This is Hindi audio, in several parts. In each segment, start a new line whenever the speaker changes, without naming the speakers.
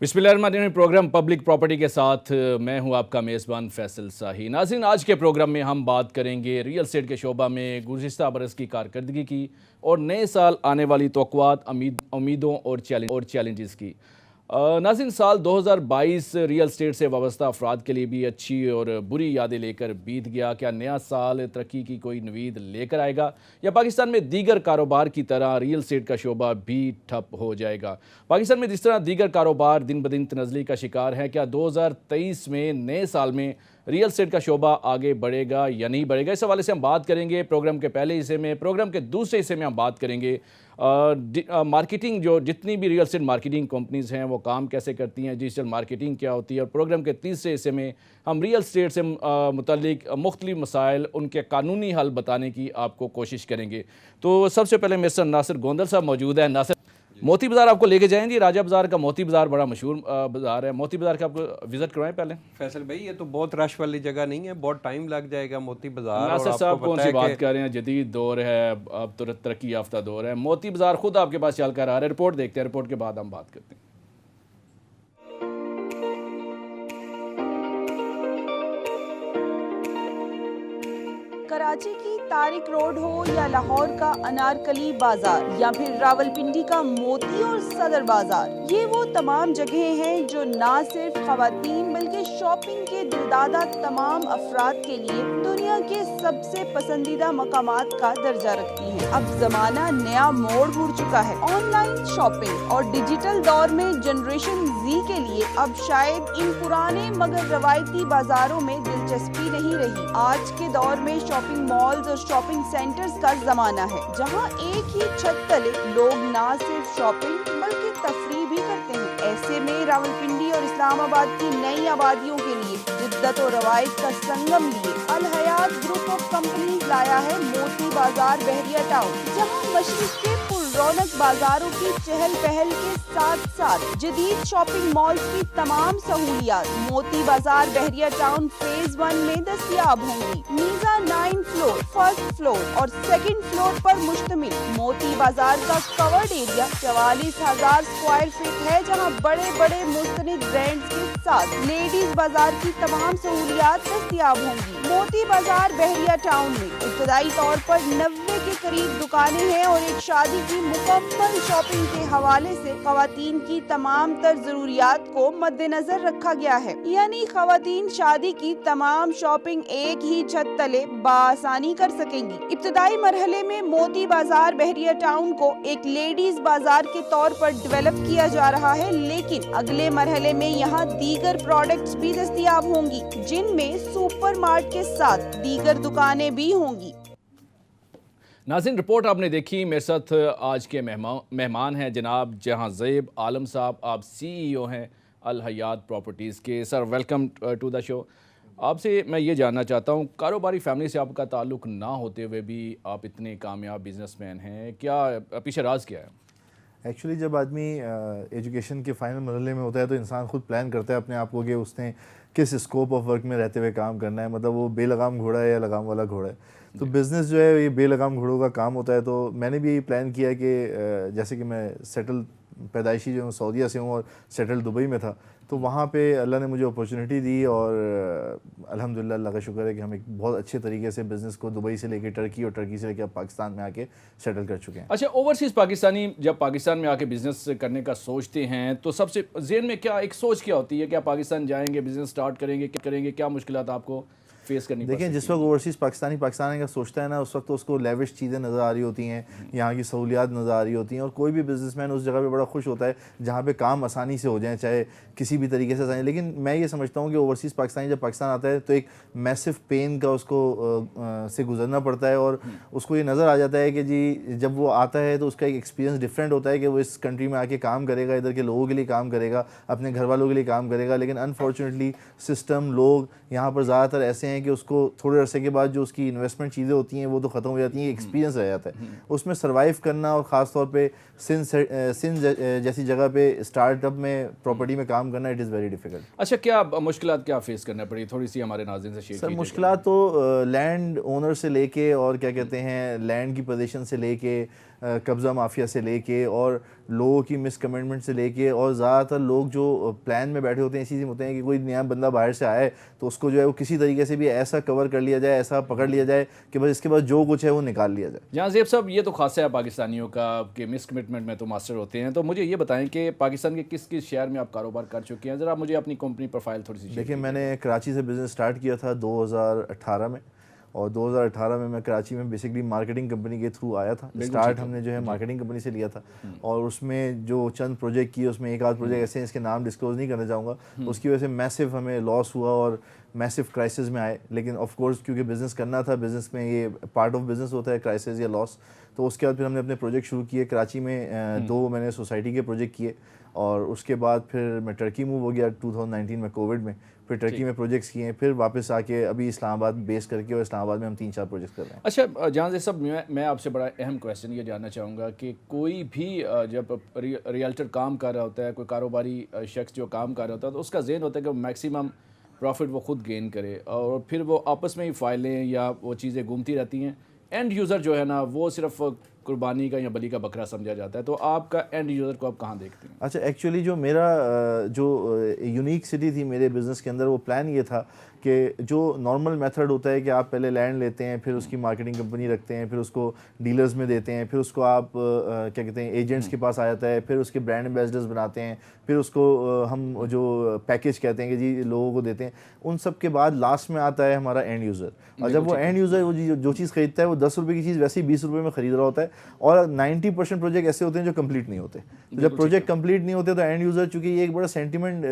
बिस्मिल्लाहिर्रहमानिर्रहीम। प्रोग्राम पब्लिक प्रॉपर्टी के साथ मैं हूं आपका मेज़बान फैसल शाही। नाज़रीन, आज के प्रोग्राम में हम बात करेंगे रियल एस्टेट के शोबा में गुज़िश्ता बरस की कारकर्दगी की और नए साल आने वाली तवक्कुआत, उम्मीदों और चैलेंजेस की। नाज़रीन, साल 2022 रियल एस्टेट से वाबस्ता अफराद के लिए भी अच्छी और बुरी यादें लेकर बीत गया। क्या नया साल तरक्की की कोई नवीद लेकर आएगा या पाकिस्तान में दीगर कारोबार की तरह रियल एस्टेट का शोबा भी ठप हो जाएगा? पाकिस्तान में जिस तरह दीगर कारोबार दिन ब दिन तनज़्ज़ुली का शिकार है, क्या 2023 में नए साल में रियल एस्टेट का शोबा आगे बढ़ेगा या नहीं बढ़ेगा? इस हवाले से हम बात करेंगे प्रोग्राम के पहले हिस्से में। प्रोग्राम के दूसरे हिस्से में हम बात करेंगे मार्केटिंग, जो जितनी भी रियल एस्टेट मार्केटिंग कंपनीज़ हैं वो काम कैसे करती हैं, डिजिटल मार्केटिंग क्या होती है। और प्रोग्राम के तीसरे हिस्से में हम रियल एस्टेट से मुतल्लिक मुख्तलिफ मसाइल, उनके कानूनी हल बताने की आपको कोशिश करेंगे। तो सबसे पहले मिस्टर नासिर गोंदल साहब मौजूद है। नासिर, मोती बाज़ार आपको लेके जाएंगे। राजा बाज़ार का मोती बाज़ार बड़ा मशहूर बाज़ार है। मोती बाज़ार का आपको विज़िट करवाएं पहले।
फैसल भाई, ये तो बहुत रश वाली जगह नहीं है, बहुत टाइम लग जाएगा मोती बाज़ार।
नासिर साहब कौन सी बात कर रहे हैं, जदीद दौर है, अब तो तरक्की याफ्ता दौर है। मोती बाज़ार खुद आपके पास चल कर आ रहा है। रिपोर्ट देखते हैं, रिपोर्ट के बाद हम बात करते हैं।
कराची की तारिक रोड हो या लाहौर का अनारकली बाजार या फिर रावलपिंडी का मोती और सदर बाजार, ये वो तमाम जगहें हैं जो ना सिर्फ खवातीन बल्कि शॉपिंग के दिलदादा तमाम अफराद के लिए दुनिया के सबसे पसंदीदा मकामात का दर्जा रखती हैं। अब जमाना नया मोड़ मुड़ चुका है। ऑनलाइन शॉपिंग और डिजिटल दौर में जनरेशन जी के लिए अब शायद इन पुराने मगर रवायती बाजारों में दिलचस्पी नहीं रही। आज के दौर में शॉपिंग मॉल्स और शॉपिंग सेंटर्स का जमाना है, जहां एक ही छत तले लोग न सिर्फ शॉपिंग बल्कि तफरीह भी करते हैं। ऐसे में रावलपिंडी और इस्लामाबाद की नई आबादियों के लिए जिद्दत और रवायत का संगम लिए अल हयात ग्रुप ऑफ कंपनीज लाया है मोती बाजार बहरिया टाउन, जहां मशरिक के रौनक बाजारों की चहल पहल के साथ साथ जदीद शॉपिंग मॉल्स की तमाम सहूलियात मोती बाजार बहरिया टाउन फेज 1 में दस्तयाब होंगी। मीज़ा 9 फ्लोर, फर्स्ट फ्लोर और सेकंड फ्लोर पर मुश्तमिल मोती बाजार का कवर्ड एरिया 44,000 स्क्वायर फीट है, जहां बड़े बड़े मुस्तनिद ब्रांड्स के साथ लेडीज बाजार की तमाम सहूलियात दस्तयाब होंगी। मोती बाजार बहरिया टाउन में इब्तदाई तौर पर 90 के करीब दुकानें हैं और एक शादी की मुकम्मल शॉपिंग के हवाले से खवातीन की तमाम तर जरूरियात को मद्देनजर रखा गया है। यानी खवातीन शादी की तमाम शॉपिंग एक ही छत तले बासानी कर सकेंगी। इब्तदाई मरहले में मोती बाजार बहरिया टाउन को एक लेडीज बाजार के तौर पर डेवलप किया जा रहा है, लेकिन अगले मरहले में यहाँ दीगर प्रोडक्ट्स भी दस्तयाब होंगी, जिनमें सुपरमार्ट के साथ दीगर दुकानें भी होंगी।
नाज़रीन, रिपोर्ट आपने देखी। मेरे साथ आज के मेहमान हैं जनाब जहांज़ेब आलम साहब। आप CEO हैं अल हयात प्रॉपर्टीज़ के। Sir, welcome to the show. आपसे मैं ये जानना चाहता हूँ, कारोबारी फैमिली से आपका ताल्लुक़ ना होते हुए भी आप इतने कामयाब बिजनेसमैन हैं, क्या पीछे राज क्या है?
एक्चुअली जब आदमी एजुकेशन के फाइनल मरहले में होता है तो इंसान खुद प्लान करता है अपने आप को कि उसने किस स्कोप ऑफ वर्क में रहते हुए काम करना है, मतलब वो बेलगाम घोड़ा है या लगाम वाला घोड़ा है। तो बिज़नेस जो है ये बेलगाम घोड़ों का काम होता है। तो मैंने भी प्लान किया कि जैसे कि मैं सेटल पैदाइशी जो सऊदीया से हूँ और सेटल दुबई में था, तो वहाँ पे अल्लाह ने मुझे अपॉर्चुनिटी दी और अल्हम्दुलिल्लाह अल्लाह का शुक्र है कि हम एक बहुत अच्छे तरीके से बिज़नेस को दुबई से लेकर टर्की और टर्की से लेकर पाकिस्तान में आके सेटल कर चुके हैं।
अच्छा, ओवरसीज़ पाकिस्तानी जब पाकिस्तान में आके बिज़नेस करने का सोचते हैं तो सबसे ज़हन में क्या एक सोच क्या होती है? क्या पाकिस्तान जाएंगे, बिज़नेस स्टार्ट करेंगे, क्या मुश्किलात आपको फेस करनी?
देखिए, जिस वक्त ओवरसीज़ पाकिस्तानी पाकिस्तान का सोचता है ना, उस वक्त तो उसको लेविश चीज़ें नज़र आ रही होती हैं, यहाँ की सहूलियात नज़र आ रही होती हैं, और कोई भी बिजनेसमैन उस जगह पे बड़ा खुश होता है जहाँ पे काम आसानी से हो जाए, चाहे किसी भी तरीके से आसानी। लेकिन मैं ये समझता हूँ कि ओवरसीज़ पाकिस्तानी जब पाकिस्तान आता है तो एक मैसिव पेन का उसको से गुजरना पड़ता है, और उसको ये नज़र आ जाता है कि जी जब वो आता है तो उसका एक एक्सपीरियंस डिफरेंट होता है कि वो इस कंट्री में आके काम करेगा, इधर के लोगों के लिए काम करेगा, अपने घर वालों के लिए काम करेगा। लेकिन अनफॉर्चुनेटली सिस्टम, लोग यहाँ पर ज़्यादातर ऐसे हैं कि उसको थोड़े अरसे के बाद जो उसकी इन्वेस्टमेंट चीज़ें होती हैं वो तो ख़त्म हो जाती हैं, एक्सपीरियंस रह जाता है उसमें सर्वाइव करना। और ख़ास तौर पे सिंध जैसी जगह पे स्टार्टअप में प्रॉपर्टी में काम करना, इट इज़ वेरी डिफिकल्ट।
अच्छा, क्या मुश्किलात क्या फेस करना पड़ी, थोड़ी सी हमारे नाज़रीन से शेयर
सर,
कीजिए।
मुश्किलात तो लैंड ओनर से लेके और क्या कहते हैं लैंड की पोजीशन से लेके कब्ज़ा माफिया से लेके और लोगों की मिसकमेंटमेंट से लेके, और ज़्यादातर लोग जो प्लान में बैठे होते हैं इसी से होते हैं कि कोई नया बंदा बाहर से आए तो उसको जो है वो किसी तरीके से भी ऐसा कवर कर लिया जाए, ऐसा पकड़ लिया जाए कि बस इसके बाद जो कुछ है वो निकाल लिया जाए।
जहाँ ज़ेब साहब, ये तो खासा है पाकिस्तानियों का कि मिसकमिटमेंट में तो मास्टर होते हैं, तो मुझे ये बताएं कि पाकिस्तान के किस किस शहर में आप कारोबार कर चुके हैं, ज़रा मुझे अपनी कंपनी प्रोफाइल थोड़ी सी
देखिए, मैंने कराची से बिज़नेस स्टार्ट किया था 2018 में, और 2018 में मैं कराची में बेसिकली मार्केटिंग कंपनी के थ्रू आया था। स्टार्ट हमने जो है मार्केटिंग कंपनी से लिया था, और उसमें जो चंद प्रोजेक्ट किए उसमें एक आध प्रोजेक्ट ऐसे हैं इसके नाम डिस्क्लोज नहीं करना चाहूँगा, उसकी वजह से मैसिव हमें लॉस हुआ और मैसिव क्राइसिस में आए। लेकिन ऑफ कोर्स क्योंकि बिज़नेस करना था, बिज़नेस में ये पार्ट ऑफ बिज़नेस होता है क्राइसिस या लॉस, तो उसके बाद फिर हमने अपने प्रोजेक्ट शुरू किए। कराची में 2 मैंने सोसाइटी के प्रोजेक्ट किए, और उसके बाद फिर मैं टर्की मूव हो गया 2019 में कोविड में, फिर टर्की में प्रोजेक्ट्स किए, फिर वापस आके अभी इस्लामाबाद बेस करके, और इस्लामाबाद में हम 3-4 प्रोजेक्ट्स कर रहे हैं।
अच्छा जहाँ से सब मैं आपसे बड़ा अहम क्वेश्चन ये जानना चाहूँगा कि कोई भी जब रियल्टर काम कर रहा होता है, कोई कारोबारी शख्स जो काम कर रहा होता है, तो उसका ज़हन होता है कि मैक्सिमम प्रॉफिट वो खुद गेन करे, और फिर वो आपस में ही फाइलें या वो चीज़ें घूमती रहती हैं। एंड यूज़र जो है ना वो सिर्फ कुर्बानी का या बलि का बकरा समझा जाता है, तो आपका एंड यूज़र को आप कहाँ देखते हैं?
अच्छा, एक्चुअली जो मेरा जो यूनिक सिटी थी मेरे बिज़नेस के अंदर, वो प्लान ये था कि जो नॉर्मल मेथड होता है कि आप पहले लैंड लेते हैं, फिर उसकी मार्केटिंग कंपनी रखते हैं, फिर उसको डीलर्स में देते हैं, फिर उसको आप क्या कहते हैं एजेंट्स के पास आ जाता है, फिर उसके ब्रांड एम्बेसडर्स बनाते हैं, फिर उसको हम जो पैकेज कहते हैं कि जी लोगों को देते हैं, उन सब के बाद लास्ट में आता है हमारा एंड यूज़र। और जब वो एंड यूज़र वो जो चीज़ खरीदता है वो 10 रुपये की चीज़ वैसे ही 20 रुपये में खरीद रहा होता है, और 90% प्रोजेक्ट ऐसे होते हैं जो कंप्लीट नहीं होते। तो जब प्रोजेक्ट कंप्लीट नहीं होते तो एंड यूज़र, चूँकि ये एक बड़ा सेंटिमेंट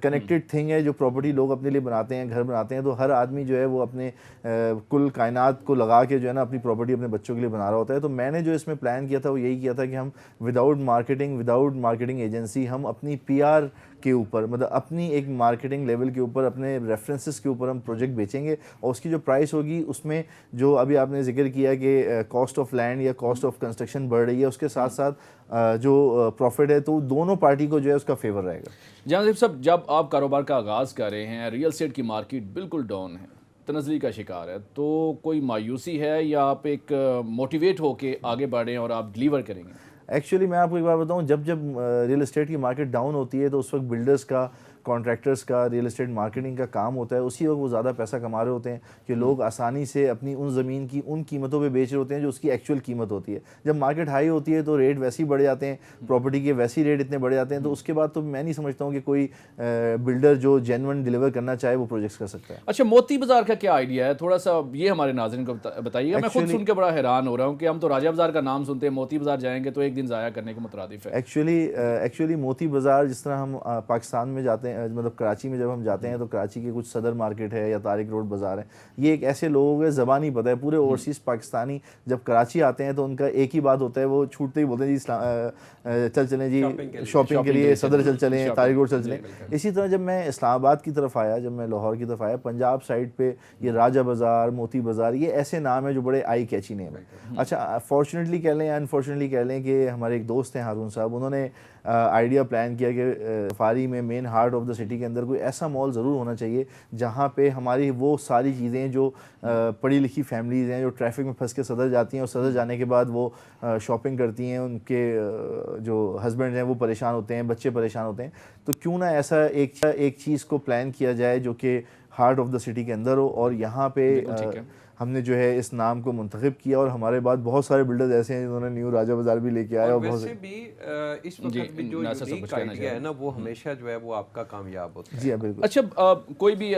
कनेक्टेड थिंग है, जो प्रॉपर्टी लोग अपने लिए बनाते हैं, घर बनाते हैं, तो हर आदमी जो है वो अपने कुल कायनात को लगा के जो है ना अपनी प्रॉपर्टी अपने बच्चों के लिए बना रहा होता है। तो मैंने जो इसमें प्लान किया था वो यही किया था कि हम विदाउट मार्केटिंग एजेंसी, हम अपनी PR के ऊपर, मतलब अपनी एक मार्केटिंग लेवल के ऊपर, अपने रेफरेंसेस के ऊपर हम प्रोजेक्ट बेचेंगे, और उसकी जो प्राइस होगी उसमें जो अभी आपने जिक्र किया कि कॉस्ट ऑफ लैंड या कॉस्ट ऑफ कंस्ट्रक्शन बढ़ रही है, उसके साथ साथ जो प्रॉफिट है तो दोनों पार्टी को जो है उसका फेवर रहेगा।
जहाँ साहब, जब आप कारोबार का आगाज़ कर रहे हैं, रियल एस्टेट की मार्केट बिल्कुल डाउन है, तनज़ली का शिकार है, तो कोई मायूसी है या आप एक मोटिवेट होके आगे बढ़ें और आप डिलीवर करेंगे?
एक्चुअली मैं आपको एक बात बताऊं, जब रियल एस्टेट की मार्केट डाउन होती है तो उस वक्त बिल्डर्स का, कॉन्ट्रैक्टर्स का, रियल एस्टेट मार्केटिंग का काम होता है, उसी वक्त वो ज़्यादा पैसा कमा रहे होते हैं कि लोग आसानी से अपनी उन ज़मीन की उन कीमतों पे बेच रहे होते हैं जो उसकी एक्चुअल कीमत होती है। जब मार्केट हाई होती है तो रेट वैसे ही बढ़ जाते हैं, प्रॉपर्टी के वैसे ही रेट इतने बढ़ जाते हैं, तो उसके बाद तो मैं नहीं समझता हूँ कि कोई बिल्डर जो जेन्युइन डिलीवर करना चाहे वो प्रोजेक्ट्स कर सकता है।
अच्छा, मोती बाज़ार का क्या आइडिया है, थोड़ा सा ये हमारे नाज़रीन को बताइएगा। मैं खुद सुन के बड़ा हैरान हो रहा हूँ कि हम तो राजा बाज़ार का नाम सुनते हैं, मोती बाज़ार जाएंगे तो एक दिन ज़ाया करने के मुतरादिफ है।
एक्चुअली मोती बाज़ार, जिस तरह हम पाकिस्तान में जाते हैं, मतलब कराची में जब हम जाते हैं तो कराची के कुछ सदर मार्केट है या तारिक रोड बाज़ार है, ये एक ऐसे लोगों को ज़बान ही पता है। पूरे ओवरसीज़ पाकिस्तानी जब कराची आते हैं तो उनका एक ही बात होता है, वो छूटते ही बोलते हैं जी चल चलें जी शॉपिंग के लिए सदर चल चलें, तारिक रोड चल चलें। इसी तरह जब मैं इस्लामाबाद की तरफ आया, जब मैं लाहौर की तरफ आया, पंजाब साइड पे ये राजा बाज़ार, मोती बाज़ार, ये ऐसे नाम है जो बड़े आई कैची नेम है। अच्छा, फॉर्चुनेटली कह लें या अनफॉर्चुनेटली कह लें कि हमारे एक दोस्त हैं हारून साहब, उन्होंने आइडिया प्लान किया कि सफारी में main heart of the city के अंदर कोई ऐसा मॉल ज़रूर होना चाहिए जहाँ पे हमारी वो सारी चीज़ें जो पढ़ी लिखी फैमिलीज़ हैं जो ट्रैफिक में फंस के सदर जाती हैं और सदर जाने के बाद वो शॉपिंग करती हैं, उनके जो हस्बैंड हैं वो परेशान होते हैं, बच्चे परेशान होते हैं, तो क्यों ना ऐसा एक चीज़ को प्लान किया जाए जो कि हार्ट ऑफ द सिटी के अंदर हो। और यहाँ पे हमने जो है इस नाम को मुंतखब किया, और हमारे बाद बहुत सारे बिल्डर्स ऐसे हैं जिन्होंने न्यू राजा बाज़ार भी लेके आए, और
वैसे भी इस वक्त भी जो यूनिक आइडिया है ना वो हमेशा जो है वो आपका कामयाब होता है।
जी बिल्कुल।
अच्छा, कोई भी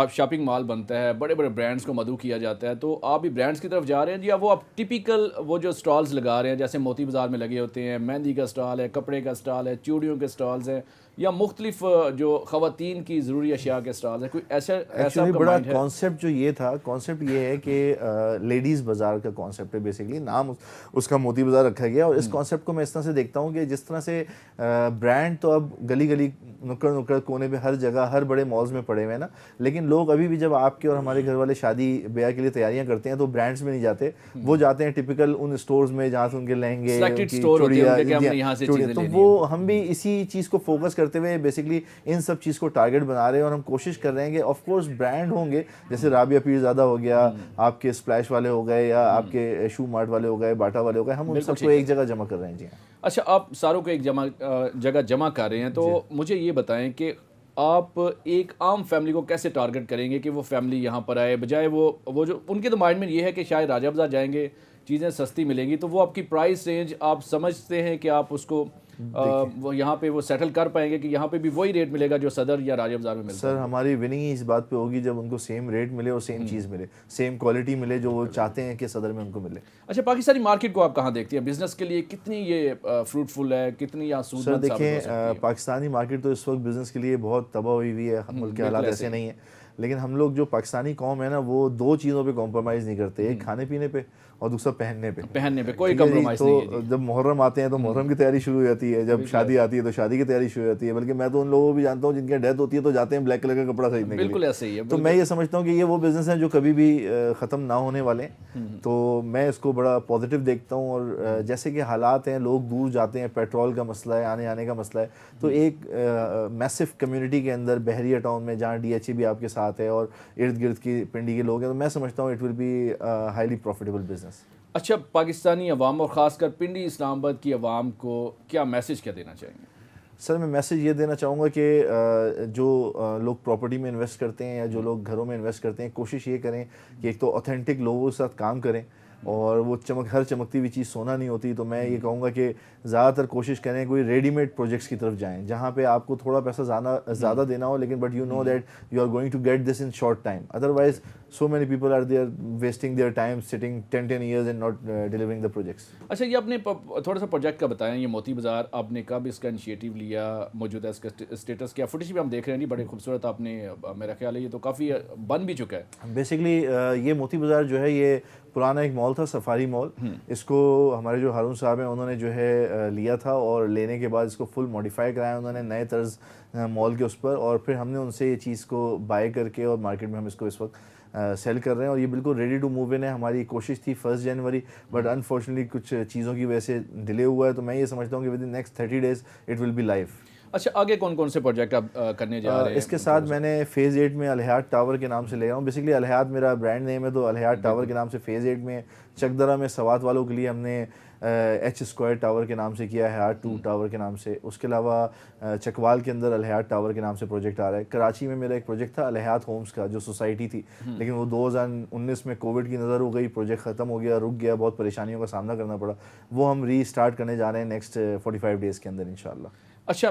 शॉपिंग मॉल बनता है, बड़े बड़े ब्रांड्स को मदऊ किया जाता है, तो आप भी ब्रांड्स की तरफ जा रहे हैं या वो आप टिपिकल वो जो स्टॉल्स लगा रहे हैं जैसे मोती बाज़ार में लगे होते हैं, मेहंदी का स्टॉल है, कपड़े का स्टॉल है, चूड़ियों के स्टॉल्स हैं, या मुख्तलिफ जो ख़वातीन की ज़रूरी अशिया के स्टॉल्स हैं, कोई ऐसा
बड़ा कॉन्सेप्ट जो ये था, कॉन्सेप्ट ये है कि लेडीज़ बाज़ार का कॉन्सेप्ट है, बेसिकली नाम उसका मोती बाज़ार रखा गया। और इस कॉन्सेप्ट को मैं इस तरह से देखता हूँ कि जिस तरह से ब्रांड तो अब गली गली नुक्कड़ नुक्कड़ कोने पे, हर जगह, हर बड़े मॉल्स में पड़े हुए हैं ना। लेकिन लोग अभी भी जब आपके और हमारे घर वाले शादी ब्याह के लिए तैयारियां करते हैं तो ब्रांड्स में नहीं जाते, वो जाते हैं टिपिकल उन स्टोर्स में जहाँ से उनके लहंगे, उनकी चूड़ियाँ, तो वो हम भी इसी चीज़ को फोकस करते हुए बेसिकली इन सब चीज़ को टारगेट बना रहे हैं। और हम कोशिश कर रहे हैं कि ऑफ कोर्स ब्रांड होंगे, जैसे राबिया पीरज़ादा हो गया, आपके स्प्लैश वाले हो गए, या आपके शू मार्ट वाले हो गए, बाटा वाले हो गए, हम उन सबको एक जगह जमा कर रहे हैं। जी
अच्छा, आप सारों को एक जगह जमा कर रहे हैं, तो मुझे ये बताएं कि आप एक आम फैमिली को कैसे टारगेट करेंगे कि वो फैमिली यहाँ पर आए, बजाय वो जो उनके तो माइंड में ये है कि शायद राजा बाजार जाएंगे, चीज़ें सस्ती मिलेंगी, तो वो आपकी प्राइस रेंज आप समझते हैं कि आप उसको वो यहाँ पे वो सेटल कर पाएंगे कि यहाँ पे भी वही रेट मिलेगा जो सदर या राजा बाजार में मिलता है?
सर, हमारी विनिंग इस बात पे होगी जब उनको सेम रेट मिले और सेम चीज़ मिले, सेम क्वालिटी मिले जो वो चाहते हैं कि सदर में उनको मिले।
अच्छा, पाकिस्तानी मार्केट को आप कहाँ देखते हैं? बिजनेस के लिए कितनी ये फ्रूटफुल है, कितनी यहाँ
सर
सूदमंद साबित हो सकती है?
देखें, पाकिस्तानी मार्केट तो इस वक्त बिज़नेस के लिए बहुत तबाह हुई हुई है, मुल्क के हालात ऐसे नहीं है। लेकिन हम लोग जो पाकिस्तानी कौम है ना, वो दो चीज़ों पे कॉम्प्रोमाइज़ नहीं करते, एक खाने पीने पे और दूसरा पहनने पे
कोई कॉम्प्रोमाइज़ नहीं है।
तो जब मुहर्रम आते हैं तो मुहर्रम की तैयारी शुरू हो जाती है, जब शादी आती है तो शादी की तैयारी शुरू हो जाती है। बल्कि मैं तो उन लोगों को भी जानता हूँ जिनकी डेथ होती है तो जाते हैं ब्लैक कलर का कपड़ा खरीदने के लिए।
बिल्कुल ऐसे ही है।
तो मैं ये समझता हूँ कि ये वो बिज़नेस है जो कभी भी ख़त्म ना होने वाले हैं, तो मैं इसको बड़ा पॉजिटिव देखता हूँ। और जैसे कि हालात हैं, लोग दूर जाते हैं, पेट्रोल का मसला है, आने आने का मसला है, तो एक मैसिव कम्युनिटी के अंदर बहरिया टाउन में जहाँ DHA भी आपके साथ है और इर्द गिर्द की पिंडी के लोग हैं, तो मैं समझता हूँ it will be highly profitable business.
अच्छा, पाकिस्तानी अवाम और ख़ासकर पिंडी इस्लामाबाद की अवाम को क्या मैसेज क्या देना चाहेंगे?
सर, मैं मैसेज ये देना चाहूँगा कि जो लोग प्रॉपर्टी में इन्वेस्ट करते हैं या जो लोग घरों में इन्वेस्ट करते हैं, कोशिश ये करें कि एक तो ऑथेंटिक लोगों के साथ काम करें, और वो हर चमकती हुई चीज़ सोना नहीं होती। तो मैं ये कहूँगा कि ज़्यादातर कोशिश करें कोई रेडीमेड प्रोजेक्ट्स की तरफ जाएं, जहाँ पे आपको थोड़ा पैसा ज़्यादा देना हो, लेकिन but you know that you are going to get this in short time. Otherwise so many people are there wasting their time sitting 10 years and not delivering the projects.
अच्छा, ये आपने थोड़ा सा प्रोजेक्ट का बताया, ये मोती बाज़ार, आपने कब इसका इनिशिएटिव लिया, मौजूदा इसका स्टेटस क्या? फुटेज भी हम देख रहे हैं, नहीं बड़े खूबसूरत आपने, मेरा ख्याल है ये तो काफ़ी बन भी चुका है।
बेसिकली ये मोती बाज़ार जो है, ये पुराना एक मॉल था, सफारी मॉल। इसको हमारे जो हारून साहब हैं उन्होंने जो है लिया था, और लेने के बाद इसको फुल मॉडिफाई कराया उन्होंने नए तर्ज मॉल के उस पर, और फिर हमने उनसे ये चीज़ को बाय करके और मार्केट में हम इसको इस वक्त सेल कर रहे हैं। और ये बिल्कुल रेडी टू मूव इन है। हमारी कोशिश थी 1 जनवरी, बट अनफॉर्चुनेटली कुछ चीज़ों की वजह से डिले हुआ है। तो मैं ये समझता हूँ कि with in next 30 days it will be live.
अच्छा, आगे कौन कौन से प्रोजेक्ट आप करने जा रहे हैं?
इसके साथ मैंने फेज़ 8 में अलहयात टावर के नाम से ले रहा हूँ। बेसिकली अलहयात मेरा ब्रांड नेम है, तो अलहयात टावर के नाम से फेज़ 8 में चकदरा में सवात वालों के लिए हमने H² टावर के नाम से किया है, हयात 2 टावर के नाम से। उसके अलावा चकवाल के अंदर अलहयात टावर के नाम से प्रोजेक्ट आ रहा है। कराची में मेरा एक प्रोजेक्ट था अलहयात होम्स का, जो सोसाइटी थी, लेकिन वो 2019 में कोविड की नज़र हो गई, प्रोजेक्ट ख़त्म हो गया, रुक गया, बहुत परेशानियों का सामना करना पड़ा। वो हम रीस्टार्ट करने जा रहे हैं नेक्स्ट 45 days के अंदर इंशाल्लाह।
अच्छा,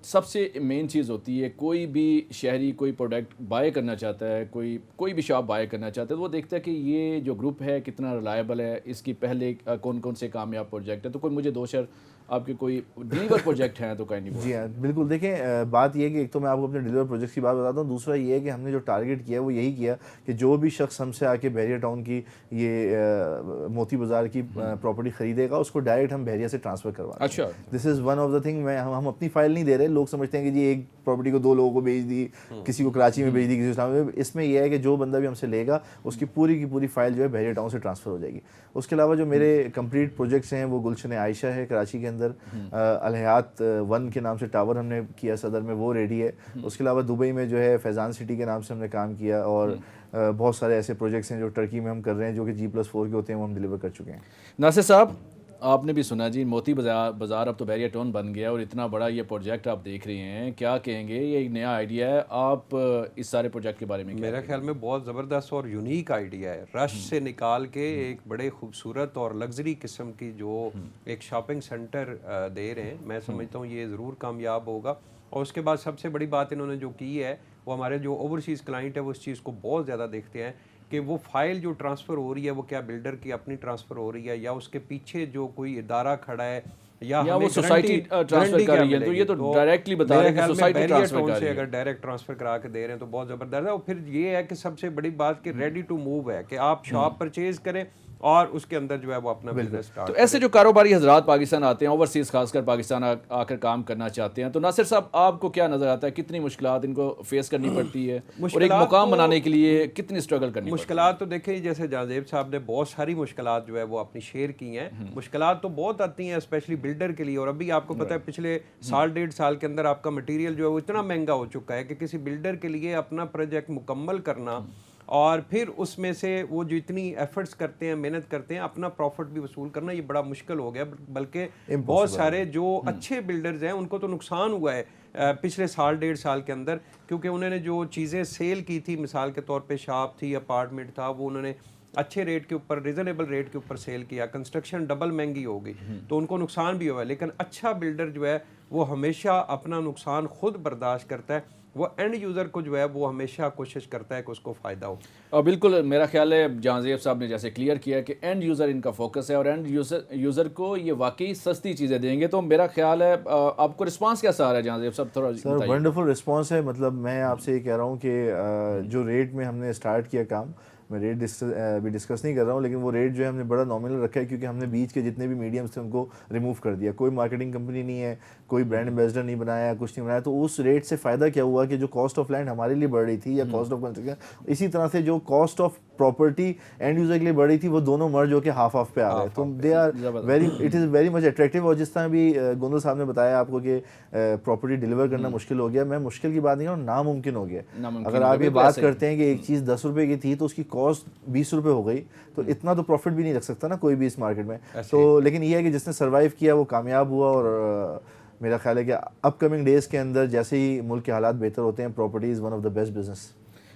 सबसे मेन चीज़ होती है, कोई भी शहरी कोई प्रोडक्ट बाय करना चाहता है, कोई भी शॉप बाय करना चाहता है, तो वो देखता है कि ये जो ग्रुप है कितना रिलायबल है, इसकी पहले कौन कौन से कामयाब प्रोजेक्ट है। तो कोई मुझे 2 शहर आपके कोई डिलीवर प्रोजेक्ट हैं तो कहीं नहीं।
जी हाँ, बिल्कुल। देखें, बात ये है कि एक तो मैं आपको अपने डिलीवर प्रोजेक्ट की बात बताता हूँ, दूसरा ये है कि हमने जो टारगेट किया है वो यही किया कि जो भी शख्स हमसे आके बहरिया टाउन की ये मोती बाज़ार की प्रॉपर्टी खरीदेगा, उसको डायरेक्ट हम बहरिया से ट्रांसफ़र करवा।
अच्छा,
this is one of the thing. हम अपनी फ़ाइल नहीं दे रहे। लोग समझते हैं कि जी एक प्रॉपर्टी को 2 लोगों को बेच दी, किसी को कराची में बेच दी, किसी को इस्लामाबाद में। इसमें यह है कि जो बंदा भी हमसे लेगा उसकी पूरी की पूरी फ़ाइल जो है बहरिया टाउन से ट्रांसफ़र हो जाएगी। उसके अलावा जो मेरे कंप्लीट प्रोजेक्ट्स हैं वो गुलशन आयशा है कराची के अंदर, अलहयात 1 के नाम से टावर हमने किया सदर में, वो रेडी है। उसके अलावा दुबई में जो है फैज़ान सिटी के नाम से हमने काम किया, और बहुत सारे ऐसे प्रोजेक्ट्स हैं जो टर्की में हम कर रहे हैं जो कि G+4 के होते हैं, वो हम डिलीवर कर चुके हैं।
नासिर साहब, आपने भी सुना जी, मोती बाज़ार अब तो बहरिया टाउन बन गया, और इतना बड़ा ये प्रोजेक्ट आप देख रहे हैं, क्या कहेंगे? ये एक नया आइडिया है, आप इस सारे प्रोजेक्ट के बारे में क्या?
मेरा ख्याल में बहुत ज़बरदस्त और यूनिक आइडिया है। रश से निकाल के एक बड़े खूबसूरत और लग्जरी किस्म की जो एक शॉपिंग सेंटर दे रहे हैं, मैं समझता हूँ ये ज़रूर कामयाब होगा। और उसके बाद सबसे बड़ी बात इन्होंने जो की है, वो हमारे जो ओवरसीज़ क्लाइंट है वो इस चीज़ को बहुत ज़्यादा देखते हैं कि वो फाइल जो ट्रांसफ़र हो रही है वो क्या बिल्डर की अपनी ट्रांसफ़र हो रही है, या उसके पीछे जो कोई इदारा खड़ा है, या
वो सोसाइटी ट्रांसफर कर रही है। तो ये तो डायरेक्टली बता रहे हैं कि सोसाइटी ट्रांसफर कर रही है।
अगर डायरेक्ट ट्रांसफर करा के दे रहे हैं तो बहुत ज़बरदस्त है। और फिर ये है कि सबसे बड़ी बात कि रेडी टू मूव है, कि आप शॉप परचेज करें, और उसके अंदर जो है वो अपना बिजनेस
तो
स्टार्ट।
ऐसे जो कारोबारी हजरात पाकिस्तान आते हैं, ओवरसीज खासकर पाकिस्तान आकर काम करना चाहते हैं, तो नासिर साहब आपको क्या नजर आता है, कितनी मुश्किलात इनको फेस करनी पड़ती है और एक मुकाम बनाने के लिए कितनी स्ट्रगल करनी पड़ती
मुश्किलात तो देखें, जैसे जाजेब साहब ने बहुत सारी मुश्किलात जो है वो अपनी शेयर की हैं। मुश्किलात तो बहुत आती हैं स्पेशली बिल्डर के लिए। और अभी आपको पता है पिछले साल 1.5 साल के अंदर आपका मटेरियल जो है वो इतना महंगा हो चुका है कि किसी बिल्डर के लिए अपना प्रोजेक्ट मुकम्मल करना और फिर उसमें से वो जो इतनी एफर्ट्स करते हैं, मेहनत करते हैं, अपना प्रॉफिट भी वसूल करना ये बड़ा मुश्किल हो गया। बल्कि बहुत सारे जो अच्छे बिल्डर्स हैं उनको तो नुकसान हुआ है पिछले साल 1.5 साल के अंदर, क्योंकि उन्होंने जो चीज़ें सेल की थी, मिसाल के तौर पे शॉप थी, अपार्टमेंट था, वो उन्होंने अच्छे रेट के ऊपर, रिजनेबल रेट के ऊपर सेल किया, कंस्ट्रक्शन डबल महंगी हो गई, तो उनको नुकसान भी हुआ। लेकिन अच्छा बिल्डर जो है वो हमेशा अपना नुकसान खुद बर्दाश्त करता है। वो एंड यूज़र को जो है वो हमेशा कोशिश करता है कि उसको फ़ायदा हो।
और बिल्कुल मेरा ख्याल है जहांजेब साहब ने जैसे क्लियर किया कि एंड यूज़र इनका फोकस है और एंड यूज़र को ये वाकई सस्ती चीज़ें देंगे। तो मेरा ख्याल है आपको रिस्पांस कैसा आ रहा है जहांजेब साहब, थोड़ा
सर वंडरफुल रिस्पांस है। मतलब मैं आपसे ये कह रहा हूँ कि जो रेट में हमने स्टार्ट किया काम, मैं रेट अभी डिस्कस नहीं कर रहा हूँ, लेकिन वो रेट जो है हमने बड़ा नॉमिनल रखा है, क्योंकि हमने बीच के जितने भी मीडियम्स थे उनको रिमूव कर दिया। कोई मार्केटिंग कंपनी नहीं है, कोई ब्रांड एम्बेसडर नहीं बनाया, कुछ नहीं बनाया। तो उस रेट से फ़ायदा क्या हुआ कि जो कॉस्ट ऑफ लैंड हमारे लिए बढ़ रही थी या कॉस्ट ऑफ कंस्ट्रक्शन, इसी तरह से जो cost of property end user के लिए बढ़ी थी, वो दोनों मर्ज होकर हाफ हाफ पे आ रहे हैं। तो they are very, it is very much attractive. और जिस तरह भी गोंदल साहब ने बताया आपको कि प्रॉपर्टी डिलीवर करना मुश्किल हो गया, मैं मुश्किल की बात नहीं कर रहा हूँ, नामुमकिन हो गया। अगर आप ये बात करते हैं कि एक चीज़ 10 रुपये की थी तो उसकी कॉस्ट 20 रुपये हो गई, तो इतना तो प्रॉफिट भी नहीं रख सकता ना कोई भी इस मार्केट में। तो लेकिन ये है कि जिसने सर्वाइव किया वो कामयाब हुआ। और मेरा ख्याल है कि अपकमिंग डेज़ के अंदर जैसे ही मुल्क के हालात बेहतर होते हैं, property is one of the best business.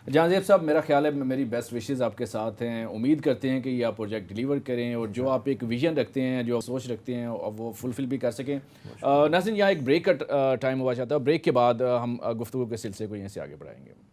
Jahanzeb साहब, मेरा ख्याल है मेरी बेस्ट विशेज़ आपके साथ हैं। उम्मीद करते हैं कि ये आप प्रोजेक्ट डिलीवर करें और जो आप एक विजन रखते हैं, जो आप सोच रखते हैं, और वो फुलफिल भी कर सकें। नाज़रीन, यहाँ एक ब्रेक का टाइम हुआ चाहता है। ब्रेक के बाद हम गुफ्तगू के सिलसिले को यहीं से आगे बढ़ाएंगे।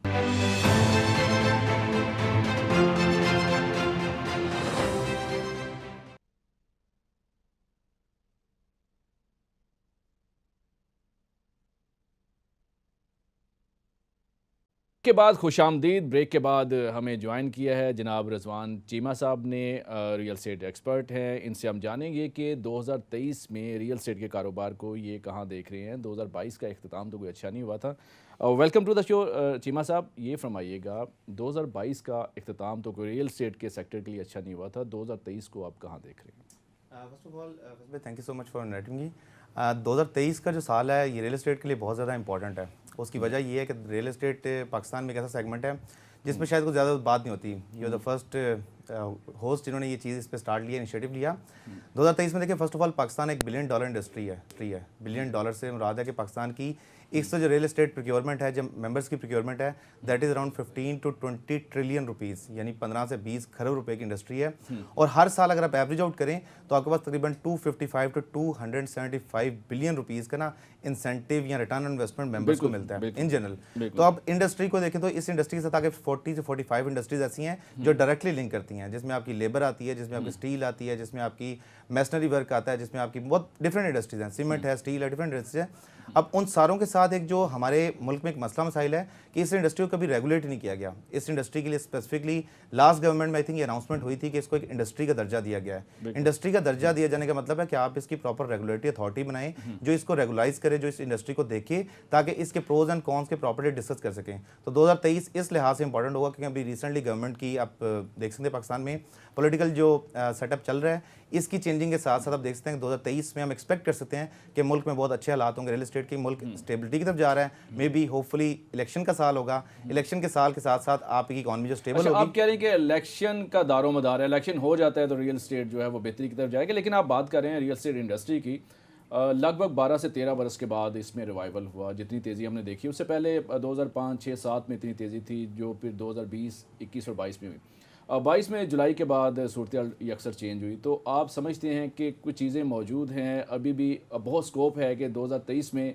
के बाद खुशामदीद। ब्रेक के बाद हमें ज्वाइन किया है जनाब रज़वान चीमा साहब ने, रियल एस्टेट एक्सपर्ट हैं। इनसे हम जानेंगे कि 2023 में रियल एस्टेट के कारोबार को ये कहाँ देख रहे हैं। 2022 का इख्तिताम तो कोई अच्छा नहीं हुआ था। Welcome to the show Cheema साहब। ये फरमाइएगा 2022 का इख्तिताम तो कोई रियल एस्टेट के सेक्टर के लिए अच्छा नहीं हुआ था, 2023 को आप कहाँ देख रहे हैं?
First of all thank you so much for inviting me. 2023 का जो साल है ये रियल एस्टेट के लिए बहुत ज़्यादा इंपॉर्टेंट है। उसकी वजह ये है कि रियल एस्टेट पाकिस्तान में एक ऐसा सेगमेंट है जिसमें शायद कुछ ज़्यादा बात नहीं होती। यू द फर्स्ट होस्ट जिन्होंने ये चीज़ इस पर स्टार्ट लिया, इनिशिएटिव लिया। 2023 में देखिए, फर्स्ट ऑफ ऑल पाकिस्तान एक $1 बिलियन इंडस्ट्री है। $1 बिलियन से मुराद है कि पाकिस्तान की एक जो रियल एस्टेट प्रोक्योरमेंट है, जब मेंबर्स की प्रोक्योरमेंट है, that is around 15 to 20 trillion rupees, यानी 15 से 20 खरब रुपए की इंडस्ट्री है। और हर साल अगर आप एवरेज आउट करें तो आपके पास तकरीबन 255 to 275 बिलियन रुपीज़ का ना इंसेंटिव या रिटर्न ऑन इन्वेस्टमेंट मेंबर्स को मिलता है इन जनरल। तो आप इंडस्ट्री को देखें तो इस इंडस्ट्री के साथ आगे 40 से 45 इंडस्ट्रीज ऐसी हैं जो डायरेक्टली लिंक करती हैं, जिसमें आपकी लेबर आती है, जिसमें आपकी स्टील आती है, जिसमें आपकी मैशनरी वर्क आता है, जिसमें आपकी बहुत डिफरेंट इंडस्ट्रीज हैं, सीमेंट है, स्टील है, डिफरेंट इंडस्ट्रीज है। अब उन सारों के साथ एक जो हमारे मुल्क में एक मसला मसाइल है कि इस इंडस्ट्री को कभी रेगुलेट नहीं किया गया। इस इंडस्ट्री के लिए स्पेसिफिकली लास्ट गवर्नमेंट में आई थिंक ये अनाउंसमेंट हुई थी कि इसको एक इंडस्ट्री का दर्जा दिया गया है। इंडस्ट्री का दर्जा दिया जाने का मतलब है कि आप इसकी प्रॉपर रेगुलेटरी अथॉरिटी बनाएं जो इसको रेगुलाइज करे, जो इस इंडस्ट्री को देखे, ताकि इसके प्रोज एंड कॉन्स के प्रॉपर्ली डिस्कस कर सकें। तो 2023 इस लिहाज से इंपॉर्टेंट होगा क्योंकि अभी रिसेंटली गवर्नमेंट की आप देख सकते हैं पाकिस्तान में पॉलिटिकल जो सेटअप चल रहा है, इसकी चेंजिंग के साथ साथ आप देख सकते हैं कि 2023 में हम एक्सपेक्ट कर सकते हैं कि मुल्क में बहुत अच्छे हालात होंगे रियल एस्टेट की। मुल्क स्टेबिलिटी की तरफ जा रहा है। मे बी होपफुली इलेक्शन का साल होगा, इलेक्शन के साल के साथ साथ आपकी इकॉनमी जो स्टेबल होगी।
आप कह रहे हैं कि इलेक्शन का दारोमदार है, इलेक्शन हो जाता है तो रियल एस्टेट जो है वो बेहतरी की तरफ जाएगा। लेकिन आप बात कर रहे हैं रियल एस्टेट इंडस्ट्री की, लगभग 12 से 13 बरस के बाद इसमें रिवाइवल हुआ। जितनी तेज़ी हमने देखी उससे पहले 2005, 6, 7 में इतनी तेज़ी थी जो फिर 2020, 21 और 22 में हुई। 22 में जुलाई के बाद सूरत अक्सर चेंज हुई। तो आप समझते हैं कि कुछ चीज़ें मौजूद हैं, अभी भी बहुत स्कोप है कि 2023 में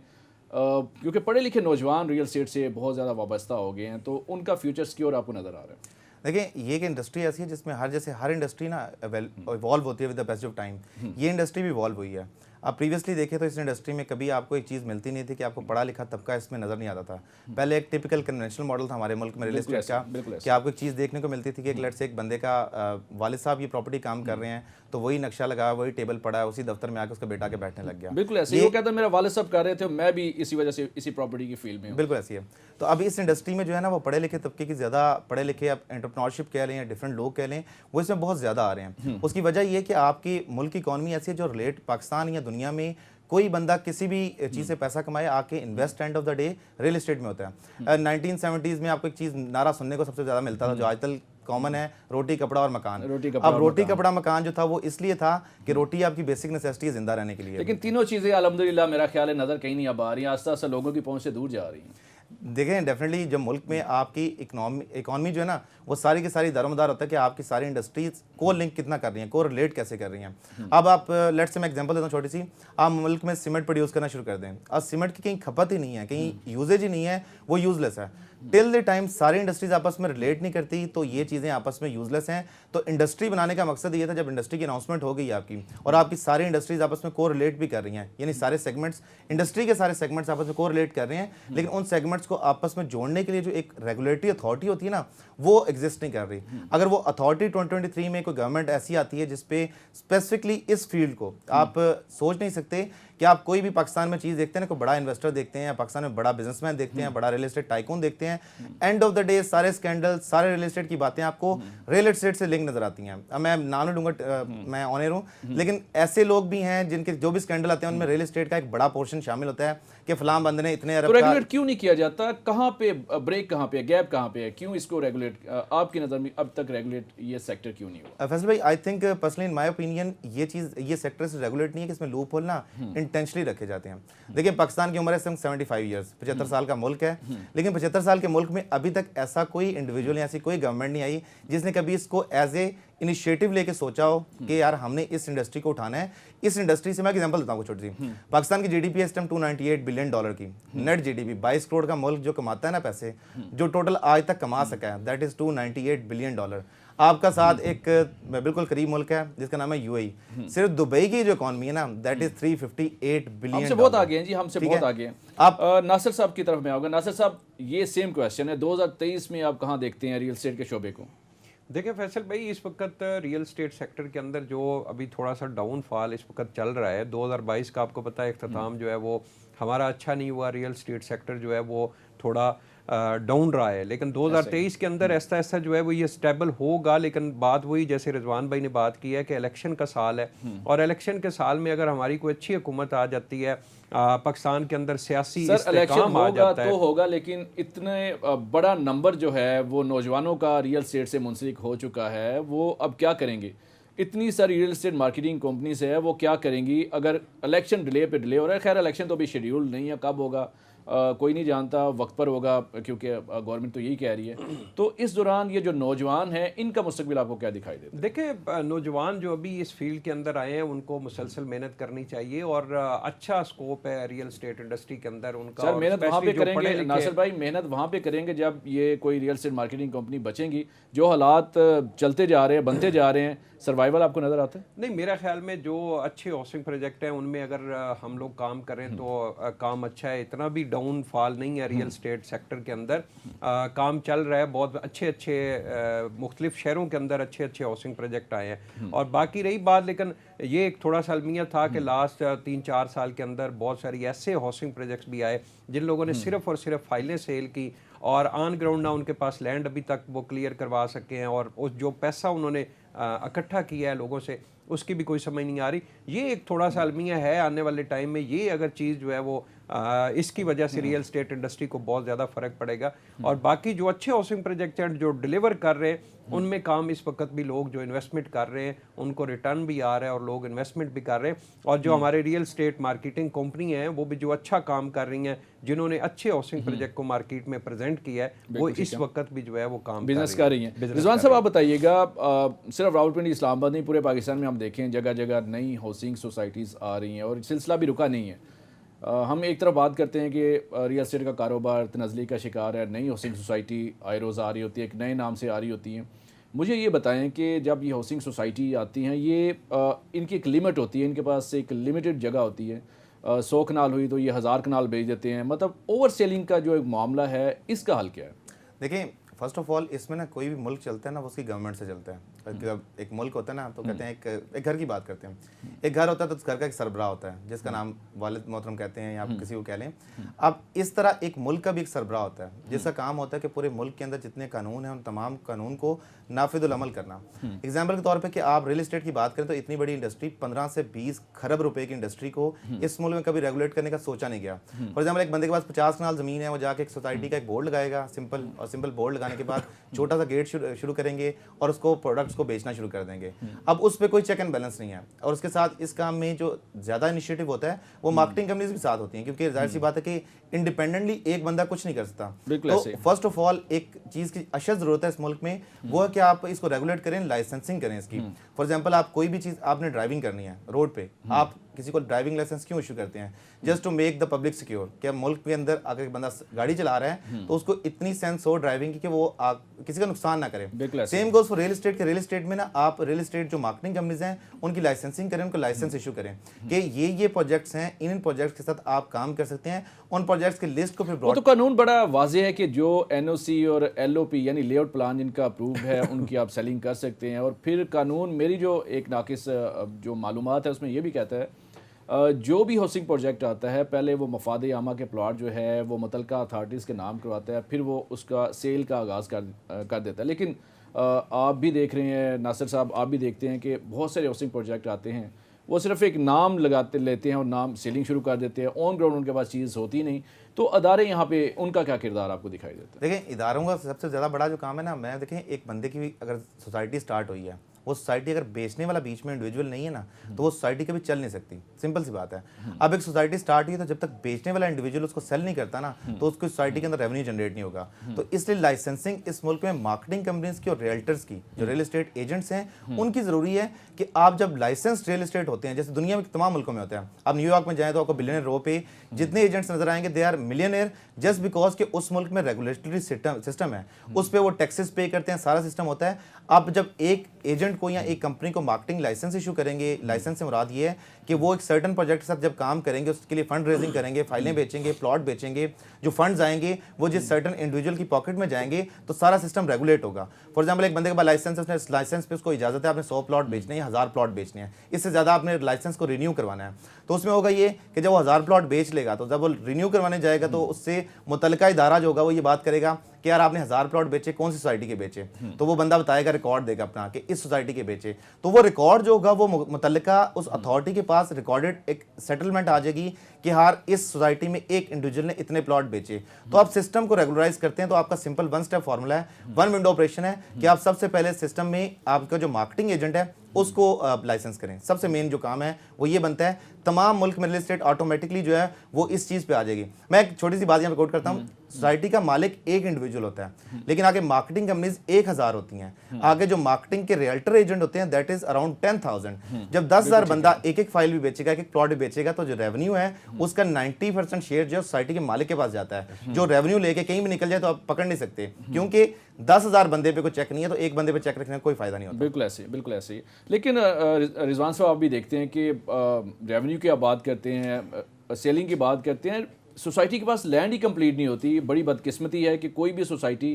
क्योंकि पढ़े लिखे नौजवान रियल एस्टेट से बहुत ज़्यादा वाबस्ता हो गए हैं, तो उनका फ्यूचर सिक्योर आपको नज़र आ रहा है?
देखिए, ये एक इंडस्ट्री ऐसी है जिसमें हर इंडस्ट्री ना इवॉल्व होती है with the passage of time. ये इंडस्ट्री भी इवॉल्व हुई है। आप प्रीवियसली देखें तो इस इंडस्ट्री में कभी आपको एक चीज़ मिलती नहीं थी कि आपको पढ़ा लिखा तबका इसमें नज़र नहीं आता था। पहले एक टिपिकल कन्वेंशनल मॉडल था हमारे मुल्क में रियल एस्टेट का, कि आपको एक चीज़ देखने को मिलती थी कि एक लेट से एक बंदे का वालिद साहब ये प्रॉपर्टी काम कर रहे हैं, तो वही नक्शा लगा, वही टेबल पड़ा है, उसी दफ्तर में आके उसका बेटा के बैठने लग गया।
बिल्कुल ऐसे ही वो कहता है मेरा वालिद साहब कर रहे थे, मैं भी इसी वजह से इसी प्रॉपर्टी की फील्ड में हूं।
बिल्कुल ऐसी है। तो अब इस इंडस्ट्री में जो है ना वो पढ़े लिखे तबके की ज़्यादा, पढ़े लिखे आप एंटरप्रेन्योरशिप कह लें या डिफरेंट लोग कह लें, वो इसमें बहुत ज़्यादा आ रहे हैं। उसकी वजह ये है कि आपकी मुल्क की इकॉनमी ऐसी है जो रिलेट पाकिस्तान या दुनिया में कोई बंदा किसी भी चीज़ से पैसा कमाए आके invest end of the day real estate में होता है। 1970s में आपको एक चीज़ नारा सुनने को सबसे ज़्यादा मिलता था जो आजकल कॉमन है, रोटी कपड़ा और मकान। अब रोटी कपड़ा मकान जो था वो इसलिए था कि रोटी आपकी बेसिक नेसेसिटी है जिंदा रहने के लिए।
लेकिन तीनों चीज़ें अल्हम्दुलिल्लाह मेरा ख्याल है नज़र कहीं नहीं अब आ रही हैं, आस्ते आस्ते लोगों की पहुंच से दूर जा रही हैं।
देखें डेफिनेटली जब मुल्क में आपकी इकॉनमी जो है ना वो सारी की सारी दारोमदार होता है कि आपकी सारी इंडस्ट्रीज को लिंक कितना कर रही हैं, को रिलेट कैसे कर रही हैं। अब आप लेट्स से मैं एग्जांपल देता हूँ छोटी सी, आप मुल्क में सीमेंट प्रोड्यूस करना शुरू कर दें, अब सीमेंट की कहीं खपत ही नहीं है, कहीं यूजेज ही नहीं है, वो यूजलेस है। टिल द टाइम सारी इंडस्ट्रीज आपस में रिलेट नहीं करती तो ये चीज़ें आपस में यूजलेस हैं। तो इंडस्ट्री बनाने का मकसद ये था जब इंडस्ट्री की अनाउंसमेंट हो गई आपकी और आपकी सारी इंडस्ट्रीज आपस में को रिलेट भी कर रही हैं, यानी सारे सेगमेंट्स इंडस्ट्री के सारे सेगमेंट्स आपस में को रिलेट कर रहे हैं, लेकिन उन सेगमेंट्स को आपस में जोड़ने के लिए जो एक रेगुलेटरी अथॉरिटी होती है ना वो एग्जिस्ट नहीं कर रही। अगर वो अथॉरिटी 2023 में कोई गवर्नमेंट ऐसी आती है जिसपे स्पेसिफिकली इस फील्ड को आप सोच नहीं सकते कि आप कोई भी पाकिस्तान में चीज़ देखते हैं ना, कोई बड़ा इन्वेस्टर देखते हैं या पाकिस्तान में बड़ा बिजनेसमैन देखते हैं, बड़ा रियल एस्टेट टाइकून देखते हैं, एंड ऑफ द डे सारे स्कैंडल सारे रियल एस्टेट की बातें आपको रियल एस्टेट से लिंक नजर आती हैं। अब मैं नाम नहीं लूंगा, मैं ऑनर हूँ, लेकिन ऐसे लोग भी हैं जिनके जो भी स्कैंडल आते हैं उनमें रियल एस्टेट का एक बड़ा पोर्शन शामिल होता है कि फलां बंदे ने इतने अरब
तो रेगुलेट क्यों नहीं किया जाता? कहाँ पे ब्रेक, कहाँ पे गैप, कहाँ पे है? क्यों इसको रेगुलेट आपकी नज़र में अब तक रेगुलेट ये सेक्टर क्यों नहीं हुआ?
फैसल भाई, I think personally in my opinion ये चीज़ ये सेक्टर से रेगुलेट नहीं है कि इसमें लूप होल ना इंटेंशनली रखे जाते हैं। देखिए पाकिस्तान की उम्र है 75 ईयर्स, 75 साल का मुल्क है, लेकिन 75 साल के मुल्क में अभी तक ऐसा कोई इंडिविजुअल या ऐसी कोई गवर्नमेंट नहीं आई जिसने कभी इसको एज ए इनिशिएटिव लेके सोचा हो कि यार हमने इस इंडस्ट्री को उठाना है। इस इंडस्ट्री से मैं एग्जांपल देता हूँ छोटी सी, पाकिस्तान की जीडीपी इस टाइम $298 बिलियन की नेट जीडीपी, 22 करोड़ का मुल्क जो कमाता है ना पैसे, जो टोटल आज तक कमा सका है दैट इज $298 बिलियन। आपका साथ एक बिल्कुल करीब मुल्क है जिसका नाम है यूएई, सिर्फ दुबई की जो इकॉनमी है ना दैट इज $358 बिलियन।
हमसे बहुत आगे हैं जी, हमसे बहुत आगे हैं। आप नासिर साहब की तरफ में आओगे। नासिर साहब, ये सेम क्वेश्चन है, 2023 में आप कहाँ देखते हैं रियल एस्टेट के शोबे को?
देखिए फैसल भाई, इस वक्त रियल एस्टेट सेक्टर के अंदर जो अभी थोड़ा सा डाउनफॉल इस वक्त चल रहा है, 2022 का आपको पता है इख्तिताम जो है वो हमारा अच्छा नहीं हुआ, रियल एस्टेट सेक्टर जो है वो थोड़ा डाउन रहा है, लेकिन 2023 के अंदर ऐसा ऐसा जो है वो ये स्टेबल होगा। लेकिन बात वही जैसे रिजवान भाई ने बात की है कि इलेक्शन का साल है, और इलेक्शन के साल में अगर हमारी कोई अच्छी हुकूमत आ जाती है, पाकिस्तान के अंदर सियासी इस्तेकाम आ जाता है
तो होगा, लेकिन इतने बड़ा नंबर जो है वो नौजवानों का रियल एस्टेट से मुंसलिक हो चुका है, वो अब क्या करेंगे? इतनी सारी रियल एस्टेट मार्केटिंग कंपनीज है, वो क्या करेंगी अगर इलेक्शन डिले पे डिले हो रहा है? खैर इलेक्शन तो अभी शेड्यूल नहीं है, कब होगा कोई नहीं जानता, वक्त पर होगा क्योंकि गवर्नमेंट तो यही कह रही है। तो इस दौरान ये जो नौजवान हैं इनका मुस्तकबिल आपको क्या दिखाई देता है?
देखिए नौजवान जो अभी इस फील्ड के अंदर आए हैं उनको मुसलसल मेहनत करनी चाहिए, और अच्छा स्कोप है रियल एस्टेट इंडस्ट्री के अंदर उनका।
सर मेहनत वहाँ पे करेंगे नासिर भाई, मेहनत वहाँ पे करेंगे जब ये कोई रियल एस्टेट मार्केटिंग कंपनी बचेंगी। जो हालात चलते जा रहे हैं, बनते जा रहे हैं, सर्वाइवल आपको नज़र आता है?
नहीं, मेरा ख्याल में जो अच्छे हाउसिंग प्रोजेक्ट हैं उनमें अगर हम लोग काम करें तो काम अच्छा है, इतना भी डाउन फॉल नहीं है रियल एस्टेट सेक्टर के अंदर। काम चल रहा है, बहुत अच्छे अच्छे मुख्तलिफ शहरों के अंदर अच्छे अच्छे हाउसिंग प्रोजेक्ट आए हैं। और बाकी रही बात, लेकिन ये एक थोड़ा सा अलमिया था कि लास्ट 3-4 साल के अंदर बहुत सारी ऐसे हाउसिंग प्रोजेक्ट्स भी आए जिन लोगों ने सिर्फ और सिर्फ फाइलें सेल की और ऑन ग्राउंड ना उनके पास लैंड अभी तक वो क्लियर करवा सके हैं, और उस जो पैसा उन्होंने इकट्ठा किया है लोगों से उसकी भी कोई समझ नहीं आ रही। ये एक थोड़ा सा अलमिया है आने वाले टाइम में। ये अगर चीज़ जो है वो इसकी वजह से रियल एस्टेट इंडस्ट्री को बहुत ज़्यादा फ़र्क पड़ेगा। और बाकी जो अच्छे हाउसिंग प्रोजेक्ट हैं जो डिलीवर कर रहे हैं उनमें काम इस वक्त भी लोग जो इन्वेस्टमेंट कर रहे हैं उनको रिटर्न भी आ रहा है और लोग इन्वेस्टमेंट भी कर रहे हैं। और जो हमारे रियल एस्टेट मार्केटिंग कंपनी हैं वो भी जो अच्छा काम कर रही हैं, जिन्होंने अच्छे हाउसिंग प्रोजेक्ट को मार्केट में प्रेजेंट किया है, वो इस वक्त भी जो है वो काम
बिजनेस कर रही हैं। रिजवान साहब आप बताइएगा, सिर्फ रावलपिंडी इस्लामाबाद नहीं पूरे पाकिस्तान में हम देखें जगह जगह नई हाउसिंग सोसाइटीज़ आ रही हैं और सिलसिला भी रुका नहीं है। हम एक तरफ बात करते हैं कि रियल एस्टेट का कारोबार तनज़ली का शिकार है, नई हाउसिंग सोसाइटी आए रोज़ आ रही होती है, एक नए नाम से आ रही होती हैं, मुझे ये बताएं कि जब ये हाउसिंग सोसाइटी आती हैं, ये इनकी एक लिमिट होती है, इनके पास एक लिमिटेड जगह होती है। 100 कनाल हुई तो ये 1000 कनाल बेच देते हैं, मतलब ओवर सेलिंग का जो एक मामला है, इसका हल क्या है?
देखिए, फर्स्ट ऑफ ऑल इसमें ना कोई भी मुल्क चलता है ना, वो उसकी गवर्नमेंट से चलता है। एक मुल्क होता है ना, तो कहते हैं एक घर की बात करते हैं। एक घर होता है तो उस घर का एक सरबराह होता है, जिसका नाम वालिद मोहतरम कहते हैं या आप किसी को कह लें। अब इस तरह एक मुल्क का भी एक सरबराह होता है, जिसका काम होता है कि पूरे मुल्क के अंदर जितने कानून हैं उन तमाम कानून को नाफिजुल अमल करना। एग्जाम्पल के तौर पर कि आप रियल एस्टेट की बात करें तो इतनी बड़ी इंडस्ट्री 15 से 20 खरब रुपए की इंडस्ट्री को इस मुल्क में कभी रेगुलेट करने का सोचा नहीं गया। फॉर एग्जाम्पल, एक बंदे के पास 50 कनाल जमीन है, वो जाके एक सोसाइटी का एक बोर्ड लगाएगा सिंपल, और सिंपल बोर्ड लगाने के बाद छोटा सा गेट शुरू करेंगे और उसको प्रोडक्ट्स को बेचना शुरू कर देंगे। अब उस पर कोई चेक एंड बैलेंस नहीं है। और उसके साथ इस काम में जो ज़्यादा इनिशिएटिव होता है वो मार्केटिंग कंपनीज भी साथ होती हैं, क्योंकि जाहिर सी बात है कि इंडिपेंडेंटली एक बंदा कुछ नहीं कर सकता। तो फर्स्ट ऑफ ऑल एक चीज़ की अशद ज़रूरत है इस मुल्क में, वो है कि आप इसको रेगुलेट करें, लाइसेंसिंग करें इसकी। फॉर एग्जाम्पल, आप कोई भी चीज़ आपने ड्राइविंग करनी है रोड पे, आप किसी को ड्राइविंग लाइसेंस क्यों इशू करते हैं? Just to make the public secure. क्या मुल्क के अंदर अगर एक बंदा गाड़ी चला रहा है तो उसको इतनी सेंस हो ड्राइविंग की कि वो किसी का नुकसान ना करे। Same goes for real estate के रियल एस्टेट में ना आप रियल एस्टेट जो मार्केटिंग कंपनीज हैं उनकी लाइसेंसिंग करें, उनको लाइसेंस इशू करें कि ये प्रोजेक्ट्स हैं, इन प्रोजेक्ट्स के साथ आप काम कर सकते हैं। उन प्रोजेक्ट्स की लिस्ट को फिर
वो तो कानून बड़ा वाज़ेह है कि जो एनओसी और एलओपी यानी लेआउट प्लान जिनका अप्रूव है उनकी आप सेलिंग कर सकते हैं। और फिर कानून, मेरी जो एक नाकिस जो मालूमात है उसमें ये भी कहता है जो भी हाउसिंग प्रोजेक्ट आता है पहले वो मफाद आमा के प्लॉट जो है वो मुतलका अथॉरिटीज़ के नाम करवाता है, फिर वो उसका सेल का आगाज़ कर देता है। लेकिन आप भी देख रहे हैं नासिर साहब, आप भी देखते हैं कि बहुत सारे हाउसिंग प्रोजेक्ट आते हैं, वो सिर्फ एक नाम लेते हैं और नाम सेलिंग शुरू कर देते हैं, ऑन ग्राउंड उनके पास चीज़ होती नहीं। तो अदारे यहाँ पे उनका क्या किरदार आपको दिखाई देता है?
देखिए, इदारों का सबसे ज़्यादा बड़ा जो काम है ना, मैं देखें एक बंदे की भी अगर सोसाइटी स्टार्ट हुई है, वो सोसाइटी अगर बेचने वाला बीच में इंडिविजुअल नहीं है ना, तो वो सोसाइटी कभी चल नहीं सकती। सिंपल सी बात है। अब एक सोसाइटी स्टार्ट हुई है तो जब तक बेचने वाला इंडिविजुअल उसको सेल नहीं करता ना, तो उसको सोसाइटी के अंदर रेवेन्यू जनरेट नहीं होगा। तो इसलिए लाइसेंसिंग इस मुल्क में मार्केटिंग कंपनीज की और रियल्टर्स की, जो रियल एस्टेट एजेंट्स हैं, उनकी ज़रूरी है कि आप जब लाइसेंस रियल एस्टेट होते हैं, जैसे दुनिया में तमाम मुल्कों में होते हैं, आप न्यूयॉर्क में जाएँ तो आपको बिलियनर रो पे जितने एजेंट्स नजर आएंगे they are millionaire, just because कि उस मुल्क में रेगुलेटरी सिस्टम है, उस पर वो टैक्सेस पे करते हैं, सारा सिस्टम होता है। अब जब एक एजेंट को या एक कंपनी को मार्केटिंग लाइसेंस इशू करेंगे, लाइसेंस से मुराद ये है कि वो एक सर्टन प्रोजेक्ट के साथ जब काम करेंगे, उसके लिए फंड रेजिंग करेंगे, फाइलें बेचेंगे, प्लॉट बेचेंगे, जो फंड्स आएंगे वो जिस सर्टन इंडिविजुअल की पॉकेट में जाएंगे, तो सारा सिस्टम रेगुलेट होगा। फॉर एग्जाम्पल, एक बंदे के पास लाइसेंस है, उसने लाइसेंस पे उसको इजाजत है आपने 100 प्लॉट बेचने हैं, 1000 प्लॉट बेचने हैं, इससे ज़्यादा आपने लाइसेंस को रिन्यू करवाना है। तो उसमें होगा ये कि जब वो 1000 प्लॉट बेच लेगा, तो जब वो रिन्यू करवाने जाएगा तो उससे मुतलका इदारा जो होगा वो ये बात करेगा कि यार आपने 1000 प्लॉट बेचे, कौन सी सोसाइटी के बेचे? तो वो बंदा बताएगा, रिकॉर्ड देगा अपना कि इस सोसाइटी के बेचे। तो वो रिकॉर्ड जो होगा वो मुतलका उस अथॉरिटी के पास रिकॉर्डेड एक सेटलमेंट आ जाएगी कि यार इस सोसाइटी में एक इंडिविजुअल ने इतने प्लॉट बेचे। तो आप सिस्टम को रेगुलराइज करते हैं, तो आपका सिंपल वन स्टेप फॉर्मूला है, वन विंडो ऑपरेशन है कि आप सबसे पहले सिस्टम में आपका जो मार्केटिंग एजेंट है उसको लाइसेंस करें। सबसे मेन जो काम है वो ये बनता है। तमाम मुल्क में रियल एस्टेट ऑटोमेटिकली जो है वो इस चीज़ पे आ जाएगी। मैं एक छोटी सी बात यहाँ पे कोट करता हूँ, सोसाइटी का मालिक एक इंडिविजुअल होता है, लेकिन आगे मार्केटिंग कंपनीज 1000 होती हैं। आगे जो मार्केटिंग के रियल्टर एजेंट होते हैं दैट इज अराउंड 10,000। जब 10,000 बंदा एक एक फाइल भी बेचेगा, एक एक प्लॉट भी बेचेगा, तो जो रेवेन्यू है उसका 90% शेयर जो सोसाइटी के मालिक के पास जाता है। जो रेवेन्यू लेके कहीं भी निकल जाए तो आप पकड़ नहीं सकते, क्योंकि 10,000 बंदे पे कोई चेक नहीं है, तो एक बंदे पे चेक रखने का कोई फायदा नहीं होता।
बिल्कुल ऐसे ही। लेकिन रिजवान साहब, आप भी देखते हैं कि रेवेन्यू की आप बात करते हैं, सेलिंग की बात करते हैं, सोसाइटी के पास लैंड ही कंप्लीट नहीं होती। बड़ी बदकिस्मती है कि कोई भी सोसाइटी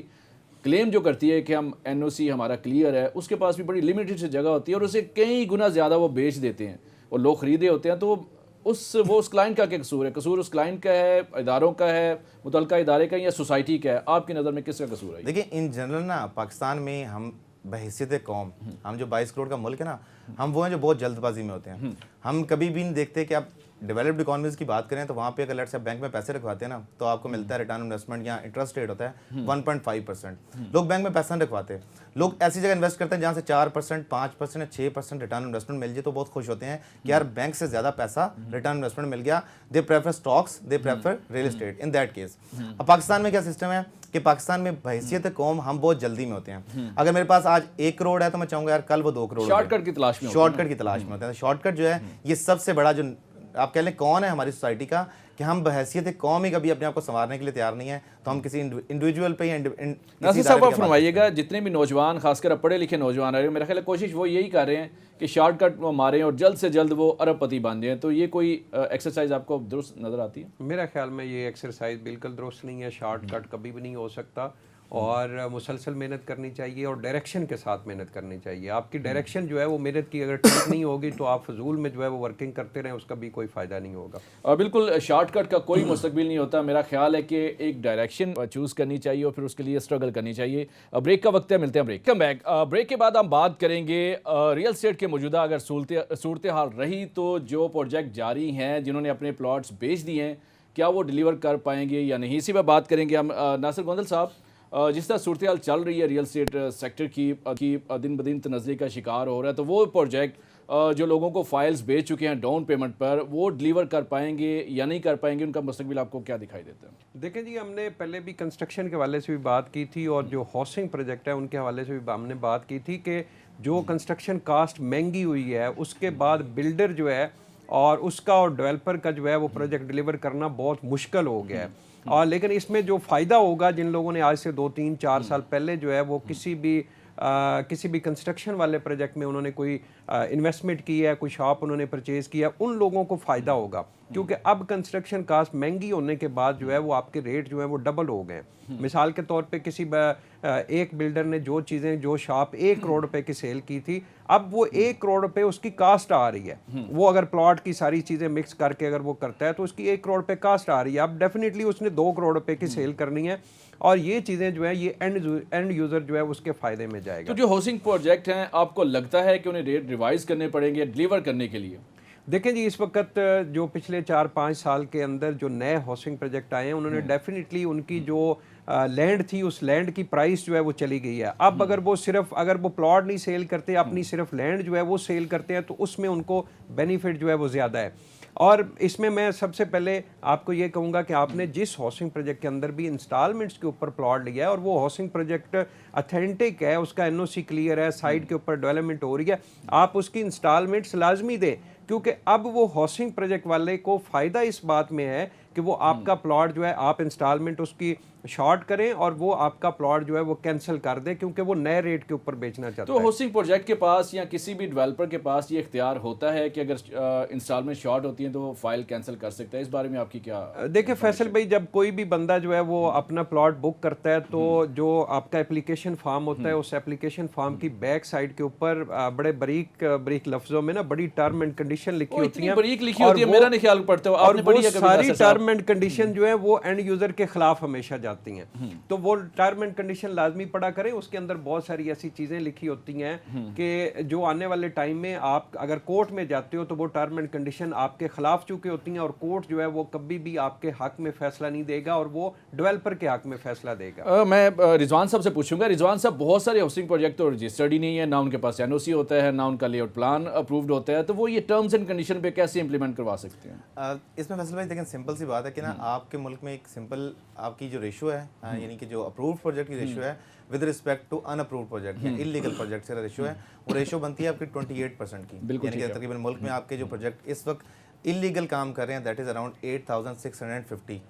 क्लेम जो करती है कि हम एनओसी हमारा क्लियर है, उसके पास भी बड़ी लिमिटेड से जगह होती है और उसे कई गुना ज़्यादा वो बेच देते हैं और लोग ख़रीदे होते हैं। तो उस क्लाइंट का क्या कसूर है? कसूर उस क्लाइंट का है, इदारों का है, मुतलका इदारे का, या सोसाइटी का है? आपकी नज़र में किसका कसूर है?
देखिए, इन जनरल ना पाकिस्तान में हम बहैसियत कौम, हम जो 22 करोड़ का मुल्क है ना, हम वो हैं जो बहुत जल्दबाजी में होते हैं। हम कभी भी नहीं देखते कि आप डेवलप्ड इकोनॉमीज की बात करें तो वहाँ पे अगर लेट्स से बैंक में पैसे रखवाते हैं ना, तो आपको मिलता है रिटर्न इन्वेस्टमेंट या इंटरेस्ट रेट होता है 1.5%। लोग बैंक में पैसा नहीं रखवाते, लोग ऐसी जगह इन्वेस्ट करते हैं जहाँ से 4%, 5% या 6% रिटर्न इन्वेस्टमेंट मिल जाए तो बहुत खुश होते हैं कि यार बैंक से ज़्यादा पैसा रिटर्न इन्वेस्टमेंट मिल गया। They prefer stocks, they prefer real estate in that case. अब पाकिस्तान में क्या सिस्टम है कि पाकिस्तान में बहैसियत कौम हम बहुत जल्दी में होते हैं। अगर मेरे पास आज 1 करोड़ है तो मैं चाहूँगा यार कल वो 2 करोड़,
शॉर्टकट की तलाश में
होते हैं। शॉर्टकट जो है ये सबसे बड़ा जो आप कह लें कौन है हमारी सोसाइटी का, कि कि हम बहैसियत एक कौम ही कभी अपने आप को संवारने के लिए तैयार नहीं है, तो हम किसी इंडिविजुअल पे या
नासिर साहब आप फरमाइएगा, जितने भी नौजवान खासकर पढ़े लिखे नौजवान आ रहे हैं, मेरा ख्याल है कोशिश वो यही कर रहे हैं कि शॉर्टकट वो मारें और जल्द से जल्द वो अरबपति बन जाएं, तो ये कोई एक्सरसाइज आपको दुरुस्त नज़र आती है?
मेरा ख्याल में ये एक्सरसाइज बिल्कुल दुरुस्त नहीं है, शॉर्टकट कभी भी नहीं हो सकता और मुसलसल मेहनत करनी चाहिए और डायरेक्शन के साथ मेहनत करनी चाहिए। आपकी डायरेक्शन जो है वो मेहनत की अगर ठीक नहीं होगी तो आप फजूल में जो है वो वर्किंग करते रहें, उसका भी कोई फ़ायदा नहीं होगा।
बिल्कुल, शॉर्टकट का कोई मुस्तकबिल नहीं होता। मेरा ख्याल है कि एक डायरेक्शन चूज़ करनी चाहिए और फिर उसके लिए स्ट्रगल करनी चाहिए। ब्रेक का वक्त है, मिलते हैं ब्रेक। Come back. ब्रेक के बाद हम बात करेंगे रियल एस्टेट के मौजूदा अगर सूरत हाल रही तो जो प्रोजेक्ट जारी हैं, जिन्होंने अपने प्लॉट्स बेच दिए हैं, क्या वो डिलीवर कर पाएंगे या नहीं, इसी पर बात करेंगे हम। नासिर गोंदल साहब, जिस तरह सूरत हाल चल रही है रियल एस्टेट सेक्टर की दिन ब दिन तनज़्ज़ुल का शिकार हो रहा है, तो वो प्रोजेक्ट जो लोगों को फाइल्स बेच चुके हैं डाउन पेमेंट पर, वो डिलीवर कर पाएंगे या नहीं कर पाएंगे, उनका मुस्तकबिल आपको क्या दिखाई देता है?
देखें जी, हमने पहले भी कंस्ट्रक्शन के हवाले से भी बात की थी और जो हाउसिंग प्रोजेक्ट है उनके हवाले से भी हमने बात की थी कि जो कंस्ट्रक्शन कास्ट महंगी हुई है उसके बाद बिल्डर जो है और उसका और डेवलपर का जो है वो प्रोजेक्ट डिलीवर करना बहुत मुश्किल हो गया है। और लेकिन इसमें जो फ़ायदा होगा, जिन लोगों ने आज से 2, 3, 4 साल पहले जो है वो किसी भी कंस्ट्रक्शन वाले प्रोजेक्ट में उन्होंने कोई इन्वेस्टमेंट की है, कोई शॉप उन्होंने परचेज़ किया, उन लोगों को फ़ायदा होगा क्योंकि अब कंस्ट्रक्शन कास्ट महंगी होने के बाद जो है वो आपके रेट जो है वो डबल हो गए। मिसाल के तौर पे एक बिल्डर ने जो शॉप 1 करोड़ रुपए की सेल की थी, अब वो 1 करोड़ रुपए उसकी कास्ट आ रही है। वो अगर प्लॉट की सारी चीज़ें मिक्स करके अगर वो करता है तो उसकी 1 करोड़ रुपए कास्ट आ रही है। अब डेफिनेटली उसने 2 करोड़ रुपए की सेल करनी है और ये चीज़ें जो है ये एंड यूज़र जो है उसके फ़ायदे में जाएगा।
तो जो हाउसिंग प्रोजेक्ट हैं, आपको लगता है कि उन्हें रेट रिवाइज करने पड़ेंगे डिलीवर करने के लिए?
देखें जी, इस वक्त जो पिछले 4-5 साल के अंदर जो नए हाउसिंग प्रोजेक्ट आए हैं उन्होंने डेफिनेटली उनकी जो लैंड थी उस लैंड की प्राइस जो है वो चली गई है। अब अगर वो प्लॉट नहीं सेल करते, अपनी सिर्फ लैंड जो है वो सेल करते हैं तो उसमें उनको बेनिफिट जो है वो ज़्यादा है। और इसमें मैं सबसे पहले आपको ये कहूँगा कि आपने जिस हाउसिंग प्रोजेक्ट के अंदर भी इंस्टॉलमेंट्स के ऊपर प्लॉट लिया है और वो हाउसिंग प्रोजेक्ट अथेंटिक है, उसका एनओसी क्लियर है, साइट के ऊपर डेवलपमेंट हो रही है, आप उसकी इंस्टॉलमेंट्स लाजमी दें क्योंकि अब वो हाउसिंग प्रोजेक्ट वाले को फ़ायदा इस बात में है कि वो आपका प्लॉट जो है आप इंस्टॉलमेंट उसकी शॉर्ट करें और वो आपका प्लॉट जो है वो कैंसिल कर दे क्योंकि वो नए रेट के ऊपर बेचना चाहता
तो
है।
हाउसिंग प्रोजेक्ट के पास या किसी भी डेवलपर के पास ये इख्तियार होता है कि अगर इंस्टॉलमेंट शॉर्ट होती है तो वो फाइल कैंसिल कर सकता है, इस बारे में आपकी क्या?
देखिए फैसल भाई, जब कोई भी बंदा जो है वो अपना प्लॉट बुक करता है तो जो आपका एप्लीकेशन फॉर्म होता है उस एप्लीकेशन फॉर्म की बैक साइड के ऊपर बड़े बारीक लफ्जों में ना बड़ी टर्म एंड कंडीशन लिखी होती है,
बारीक लिखी होती है, मेरा नहीं ख्याल पड़ता है,
और वो सारी टर्म एंड कंडीशन जो है वो एंड यूजर के खिलाफ हमेशा जाती हैं। तो वो टर्म एंड कंडीशन लाजमी पढ़ा करें, उसके अंदर बहुत सारी ऐसी चीजें लिखी होती हैं कि जो आने वाले टाइम में आप अगर कोर्ट में जाते हो तो वो टर्म एंड कंडीशन आपके खिलाफ चुकी होती हैं और कोर्ट जो है वो कभी भी आपके हक में फैसला नहीं देगा और वो डेवलपर के हक में फैसला देगा।
मैं रिजवान साहब से पूछूंगा। रिजवान साहब, बहुत सारे हाउसिंग प्रोजेक्ट तो रजिस्टर्ड ही नहीं है, ना उनके पास एनओसी होता है, ना उनका लेआउट प्लान अप्रूव्ड होता है, तो वो ये टर्म्स एंड कंडीशन पे कैसे इंप्लीमेंट करवा सकते हैं?
इसमें फैसल भाई देखें, सिंपल सी बात है कि ना आपके मुल्क में एक सिंपल आपकी जो रेशो है यानी कि जो अप्रूव्ड प्रोजेक्ट की रेशो है with respect to unapproved project या इलीगल प्रोजेक्ट से रेशो है, वो रेशो बनती है आपकी 28% की। यानी कि तकरीबन मुल्क में आपके जो प्रोजेक्ट इस वक्त इलीगल काम कर रहे हैं दैट इज अराउंड 8650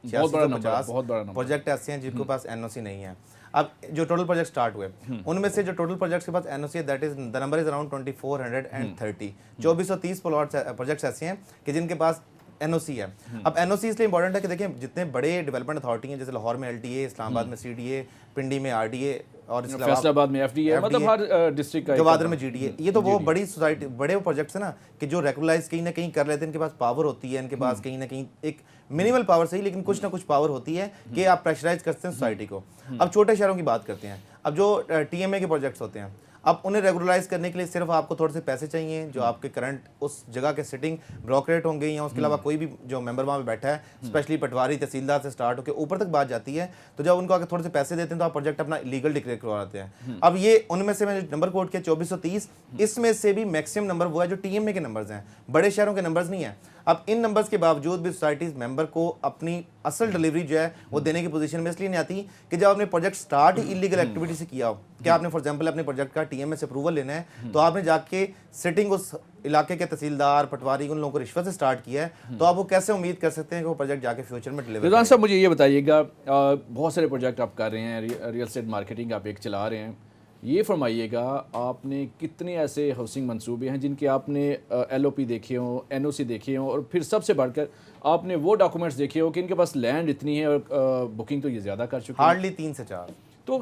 प्रोजेक्ट ऐसे हैं जिनके पास एनओसी नहीं है। अब जो टोटल प्रोजेक्ट स्टार्ट हुए उनमें से जो टोटल प्रोजेक्ट्स के पास एनओसी है that is the number is around 2430। 2430 projects ऐसे हैं कि जिनके पास एनओसी है। अब एनओसी इसलिए इंपॉर्टेंट है कि देखिए जितने बड़े डेवलपमेंट अथॉरिटी हैं जैसे लाहौर में एलटीए, इस्लामाबाद में सीडीए, पिंडी में आरडीए और
फैसलाबाद में एफडीए, मतलब हर डिस्ट्रिक्ट का,
गवादर में जीडीए, ये तो वो बड़ी सोसाइटी बड़े प्रोजेक्ट्स हैं ना कि जो रेगुलराइज कहीं ना कहीं कर लेते हैं, इनके पास पावर होती है, इनके पास कहीं ना कहीं एक मिनिमल पावर सही लेकिन कुछ ना कुछ पावर होती है कि आप प्रेशराइज करते हैं सोसाइटी को। अब छोटे शहरों की बात करते हैं, अब जो टीएमए के प्रोजेक्ट्स होते हैं, अब उन्हें रेगुलराइज करने के लिए सिर्फ आपको थोड़े से पैसे चाहिए जो आपके करंट उस जगह के सिटिंग ब्रोकरेट होंगे या उसके अलावा कोई भी जो मेंबर वहाँ पे बैठा है, स्पेशली पटवारी तहसीलदार से स्टार्ट होकर ऊपर तक बात जाती है, तो जब उनको आगे थोड़े से पैसे देते हैं तो आप प्रोजेक्ट अपना लीगल डिक्लेयर करवाते हैं। अब ये उनमें से मैंने नंबर कोट किया 2430, इसमें से भी मैक्सिमम नंबर वो है जो टीएमए के नंबर्स हैं, बड़े शहरों के नंबर्स नहीं है। अब इन नंबर्स के बावजूद भी सोसाइटीज़ मेंबर को अपनी असल डिलीवरी जो है वो देने की पोजीशन में इसलिए नहीं आती कि जब आपने प्रोजेक्ट स्टार्ट ही इलीगल एक्टिविटी से किया हो, क्या आपने फॉर एग्जांपल अपने प्रोजेक्ट का टीएमएस अप्रूवल लेना है तो आपने जाके सिटिंग उस इलाके के तहसीलदार पटवारी उन लोगों को रिश्वत से स्टार्ट किया है, तो आप वो कैसे उम्मीद कर सकते हैं कि वो प्रोजेक्ट जाके फ्यूचर में डिलीवर
रिजवान साहब मुझे ये बताइएगा, बहुत सारे प्रोजेक्ट आप कर रहे हैं, रियल एस्टेट मार्केटिंग आप एक चला रहे हैं, ये फरमाइएगा आपने कितने ऐसे हाउसिंग मंसूबे हैं जिनके आपने LOP देखे हों, NOC देखे हों, और फिर सबसे बढ़कर आपने वो डॉक्यूमेंट्स देखे हो कि इनके पास लैंड इतनी है और बुकिंग तो ये ज़्यादा कर चुके हैं।
हार्डली 3 से 4।
तो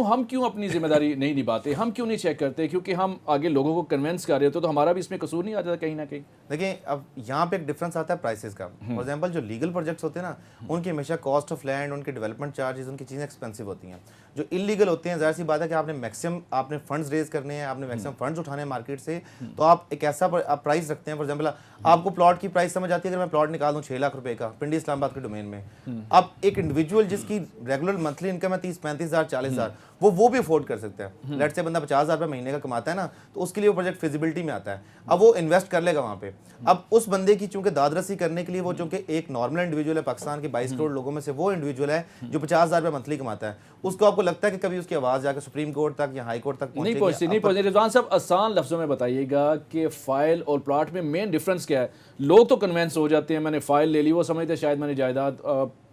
हम क्यों अपनी जिम्मेदारी नहीं निभाते, हम क्यों नहीं चेक करते, क्योंकि हम आगे लोगों को कन्वेंस कर रहे होते तो हमारा भी इसमें कसूर नहीं आ जाता कहीं ना कहीं।
देखिए अब यहाँ पे एक डिफरेंस आता है प्राइसेस का। फॉर एग्जांपल जो लीगल प्रोजेक्ट्स होते हैं ना, उनकी हमेशा कॉस्ट ऑफ लैंड, उनके डेवलपमेंट चार्जेस, उनकी चीज़ें एक्सपेंसिव होती हैं। जो इलीगल होते हैं, जाहिर सी बात है कि आपने मैक्सिमम आपने फंड्स रेज करने हैं, आपने मैक्सिमम फंड्स उठाने हैं मार्केट से, तो आप एक ऐसा प्राइस रखते हैं। फॉर एग्जाम्पल आपको प्लॉट की प्राइस समझ आती है, अगर मैं प्लॉट निकाल दूँ 6 लाख रुपए का पिंडी इस्लामाबाद के डोमेन में, अब एक इंडिविजुअल जिसकी रेगुलर मंथली इनकम है 30-35 हज़ार 40 हज़ार, वो भी अफोर्ड कर सकता है। लेट से बंदा 50 हज़ार रुपये महीने का कमाता है ना, तो उसके लिए वो प्रोजेक्ट फिजिबिलिटी में आता है, अब वो इन्वेस्ट कर लेगा वहाँ पे। अब उस बंदे की चूंकि दादरसी करने के लिए वो चूंकि एक नॉर्मल इंडिविजुअल है, पाकिस्तान के 22 करोड़ लोगों में से वो इंडिविजुअल है जो 50 हज़ार रुपये मंथली कमाता है, उसको आपको लगता है कि कभी उसकी आवाज़ जाकर सुप्रीम कोर्ट तक या हाई कोर्ट तक
नहीं पहुंचती। रिजवान साहब जो लफ्ज़ों में बताइएगा कि फ़ाइल और प्लॉट में मेन डिफरेंस क्या है। लोग तो कन्वेंस हो जाते हैं, मैंने फ़ाइल ले ली, वो समझते शायद मैंने जायदाद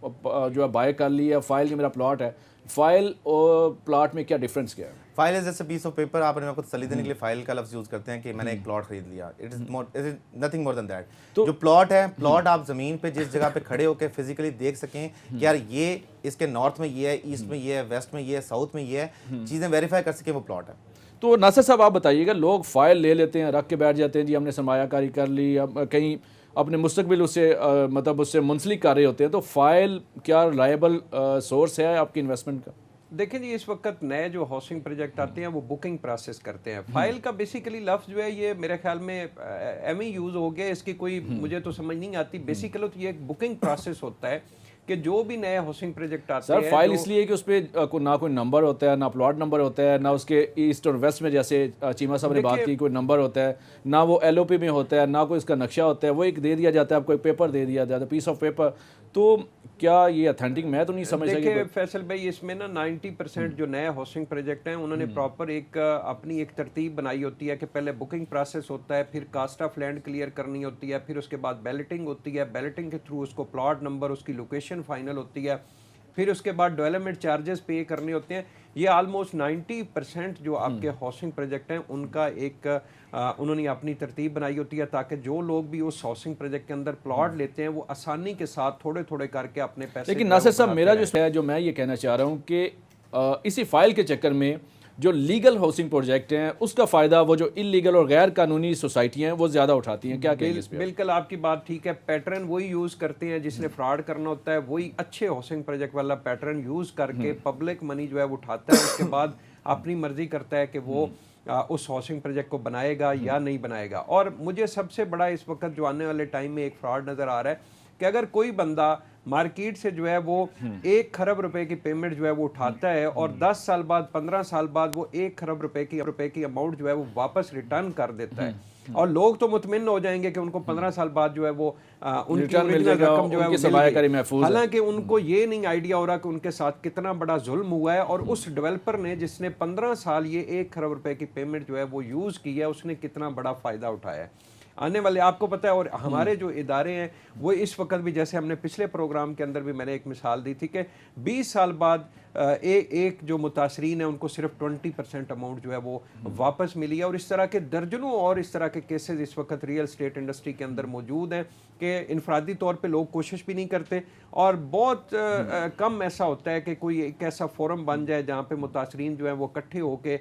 जो है बाय कर ली है, फ़ाइल की मेरा प्लॉट है। फ़ाइल और प्लॉट में क्या डिफरेंस क्या है?
फाइल इज जैसे पीस ऑफ पेपर, आप आपको तसल्ली देने के लिए फाइल का लफ्ज़ यूज़ करते हैं कि मैंने एक प्लॉट खरीद लिया। It is nothing more than that.
तो
जो प्लॉट है, प्लॉट आप ज़मीन पे जिस जगह पे खड़े होकर फिजिकली देख सकें कि यार ये इसके नॉर्थ में ये है, ईस्ट में ये है, वेस्ट में ये है, साउथ में ये है, चीज़ें वेरीफाई कर सकें, वो प्लॉट है।
तो नासिर साहब आप बताइएगा, लोग फ़ाइल ले लेते हैं, रख के बैठ जाते हैं, जी हमने सरमायाकारी कर ली, अब कहीं अपने मुस्तकबिल उससे मतलब उससे मुंसलिक कर रहे होते हैं, तो फ़ाइल क्या रिलायबल सोर्स है आपकी इन्वेस्टमेंट का?
देखिए जी, इस वक्त नए जो हाउसिंग प्रोजेक्ट आते हैं वो बुकिंग प्रोसेस करते हैं। फाइल का बेसिकली लफ्ज़ जो है ये मेरे ख्याल में एम ही यूज़ हो गया, इसकी कोई मुझे तो समझ नहीं आती। बेसिकली तो ये एक बुकिंग प्रोसेस होता है कि जो भी नए हाउसिंग प्रोजेक्ट आते हैं,
सर फाइल इसलिए कि उस पर ना कोई नंबर होता है, ना प्लॉट नंबर होता है, ना उसके ईस्ट और वेस्ट में जैसे चीमा साहब ने बात की कोई नंबर होता है, ना वो LOP में होता है, ना कोई इसका नक्शा होता है, वो एक दे दिया जाता है, आपको एक पेपर दे दिया जाता है, पीस ऑफ पेपर। तो क्या ये अथेंटिक, मैं तो नहीं समझ सकी।
देखिए फैसल भाई, इसमें ना 90% जो नए हाउसिंग प्रोजेक्ट हैं उन्होंने प्रॉपर एक अपनी एक तरतीब बनाई होती है कि पहले बुकिंग प्रोसेस होता है, फिर कास्ट ऑफ लैंड क्लियर करनी होती है, फिर उसके बाद बैलेटिंग होती है, बैलेटिंग के थ्रू उसको प्लॉट नंबर, उसकी लोकेशन फाइनल होती है, फिर उसके बाद डेवलपमेंट चार्जेस पे करने होते हैं। ये ऑलमोस्ट 90% जो आपके हाउसिंग प्रोजेक्ट हैं उनका एक उन्होंने अपनी तरतीब बनाई होती है, ताकि जो लोग भी उस हाउसिंग प्रोजेक्ट के अंदर प्लॉट लेते हैं वो आसानी के साथ थोड़े थोड़े करके अपने पैसे।
लेकिन नासिर साहब मेरा जो मैं ये कहना चाह रहा हूँ कि इसी फाइल के चक्कर में जो लीगल हाउसिंग प्रोजेक्ट हैं उसका फ़ायदा वो जो इलीगल और गैर कानूनी सोसाइटियाँ हैं वो ज़्यादा उठाती हैं। क्या कहेंगे इस पे?
बिल्कुल आपकी बात ठीक है। पैटर्न वही यूज़ करते हैं जिसने फ्रॉड करना होता है, वही अच्छे हाउसिंग प्रोजेक्ट वाला पैटर्न यूज़ करके पब्लिक मनी जो है वो उठाता है, उसके बाद अपनी मर्जी करता है कि वो उस हाउसिंग प्रोजेक्ट को बनाएगा या नहीं बनाएगा। और मुझे सबसे बड़ा इस वक्त जो आने वाले टाइम में एक फ्रॉड नज़र आ रहा है कि अगर कोई बंदा मार्केट से जो है वो 1 खरब रुपए की पेमेंट जो है वो उठाता है और 10 साल बाद 15 साल बाद वो 1 खरब रुपए की अमाउंट जो है वो वापस रिटर्न कर देता है, और लोग तो मुतमिन हो जाएंगे कि उनको 15 साल बाद जो है वो उनकी ओरिजिनल रकम जो है वो मिल गई। हालांकि उनको ये नहीं आइडिया हो रहा कि उनके साथ कितना बड़ा जुल्म हुआ है, और उस डेवलपर ने जिसने 15 साल ये 1 खरब रुपए की पेमेंट जो है वो यूज़ की है, उसने कितना बड़ा फ़ायदा उठाया है आने वाले, आपको पता है। और हमारे जो इदारे हैं वो इस वक्त भी, जैसे हमने पिछले प्रोग्राम के अंदर भी मैंने एक मिसाल दी थी कि 20 साल बाद एक जो मुतासरीन है उनको सिर्फ 20% अमाउंट जो है वो वापस मिली है। और इस तरह के दर्जनों और इस तरह के केसेस इस वक्त रियल स्टेट इंडस्ट्री के अंदर मौजूद हैं कि इनफरादी तौर पे लोग कोशिश भी नहीं करते, और बहुत कम ऐसा होता है कि कोई एक ऐसा फोरम बन जाए जहाँ पे मुतासरीन जो है वो इकट्ठे होके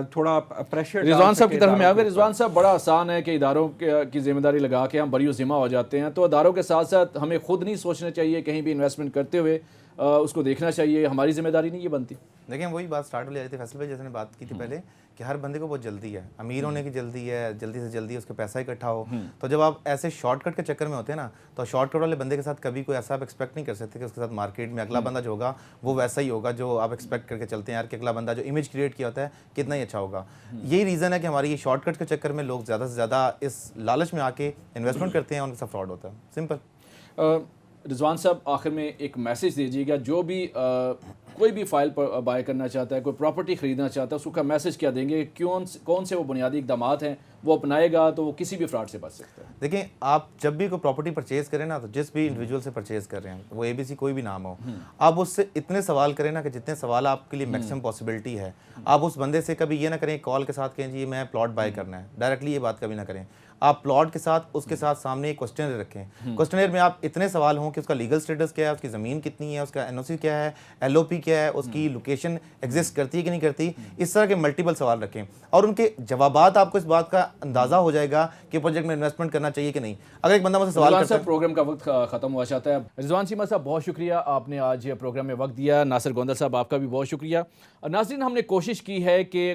थोड़ा प्रेशर।
रिजवान साहब की तरफ में आगे, रिजवान साहब बड़ा आसान है कि इदारों की जिम्मेदारी लगा के हम बरी ज़िम्मा हो जाते हैं, तो इदारों के साथ साथ हमें खुद नहीं सोचना चाहिए, कहीं भी इन्वेस्टमेंट करते हुए उसको देखना चाहिए, हमारी जिम्मेदारी नहीं ये बनती?
देखिए वही बात स्टार्ट हो जाती थी फैसल भाई, जैसे ने बात की थी पहले कि हर बंदे को बहुत जल्दी है, अमीर होने की जल्दी है, जल्दी से जल्दी उसके पैसा इकट्ठा हो। तो जब आप ऐसे शॉर्टकट के चक्कर में होते हैं ना, तो शॉर्टकट वाले बंदे के साथ कभी कोई ऐसा आप एक्सपेक्ट नहीं कर सकते कि उसके साथ मार्केट में अगला बंदा जो होगा वो वैसा ही होगा जो आप एक्सपेक्ट करके चलते हैं यार कि अगला बंदा जो इमेज क्रिएट किया होता है कितना ही अच्छा होगा। यही रीज़न है कि हमारी ये शॉर्टकट के चक्कर में लोग ज़्यादा से ज़्यादा इस लालच में आके इन्वेस्टमेंट करते हैं और उनके साथ फ्रॉड होता है। सिंपल।
रिजवान साहब, आखिर में एक मैसेज दीजिएगा, जो भी कोई भी फाइल पर बाय करना चाहता है, कोई प्रॉपर्टी ख़रीदना चाहता है, उसका मैसेज क्या देंगे? कौन से वो बुनियादी इक़दाम हैं वो अपनाएगा तो वो किसी भी फ्रॉड से बच सकता है?
देखिए आप जब भी कोई प्रॉपर्टी परचेज करें ना, तो जिस भी इंडिविजुअल से परचेज कर रहे हैं, वो ABC कोई भी नाम हो, आप उससे इतने सवाल करें ना कि जितने सवाल आपके लिए मैक्सिमम पॉसिबिलिटी है। आप उस बंदे से कभी ये ना करें कॉल के साथ कहें जी मैं प्लॉट बाय करना है, डायरेक्टली ये बात कभी ना करें। आप प्लॉट के साथ उसके साथ सामने एक क्वेश्चनर रखें। क्वेश्चनर में आप इतने सवाल हों कि उसका लीगल स्टेटस क्या है, उसकी ज़मीन कितनी है, उसका NOC क्या है, LOP क्या है, उसकी लोकेशन एग्जिस्ट करती है कि नहीं करती, इस तरह के मल्टीपल सवाल रखें और उनके जवाबात आपको इस बात का अंदाज़ा हो जाएगा कि प्रोजेक्ट में इन्वेस्टमेंट करना चाहिए कि नहीं। अगर एक बंदा मुझसे सवाल करता है,
प्रोग्राम का वक्त ख़त्म हुआ चाहता है। रिजवान चीमा साहब बहुत शुक्रिया, आपने आज प्रोग्राम में वक्त दिया। नासिर गोंदल साहब आपका भी बहुत शुक्रिया। नाज़रीन, हमने कोशिश की है कि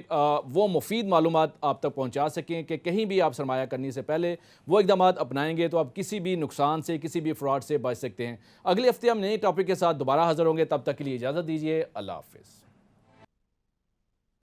वो मुफीद मालूमात आप तक पहुँचा सकें कि कहीं भी आप सरमाया करने से पहले वो इक़दाम अपनाएंगे तो आप किसी भी नुकसान से, किसी भी फ्रॉड से बच सकते हैं। अगले हफ्ते हम नए टॉपिक के साथ दोबारा हाज़िर होंगे, तब तक के लिए इजाज़त दीजिए। अल्लाह हाफ़िज़।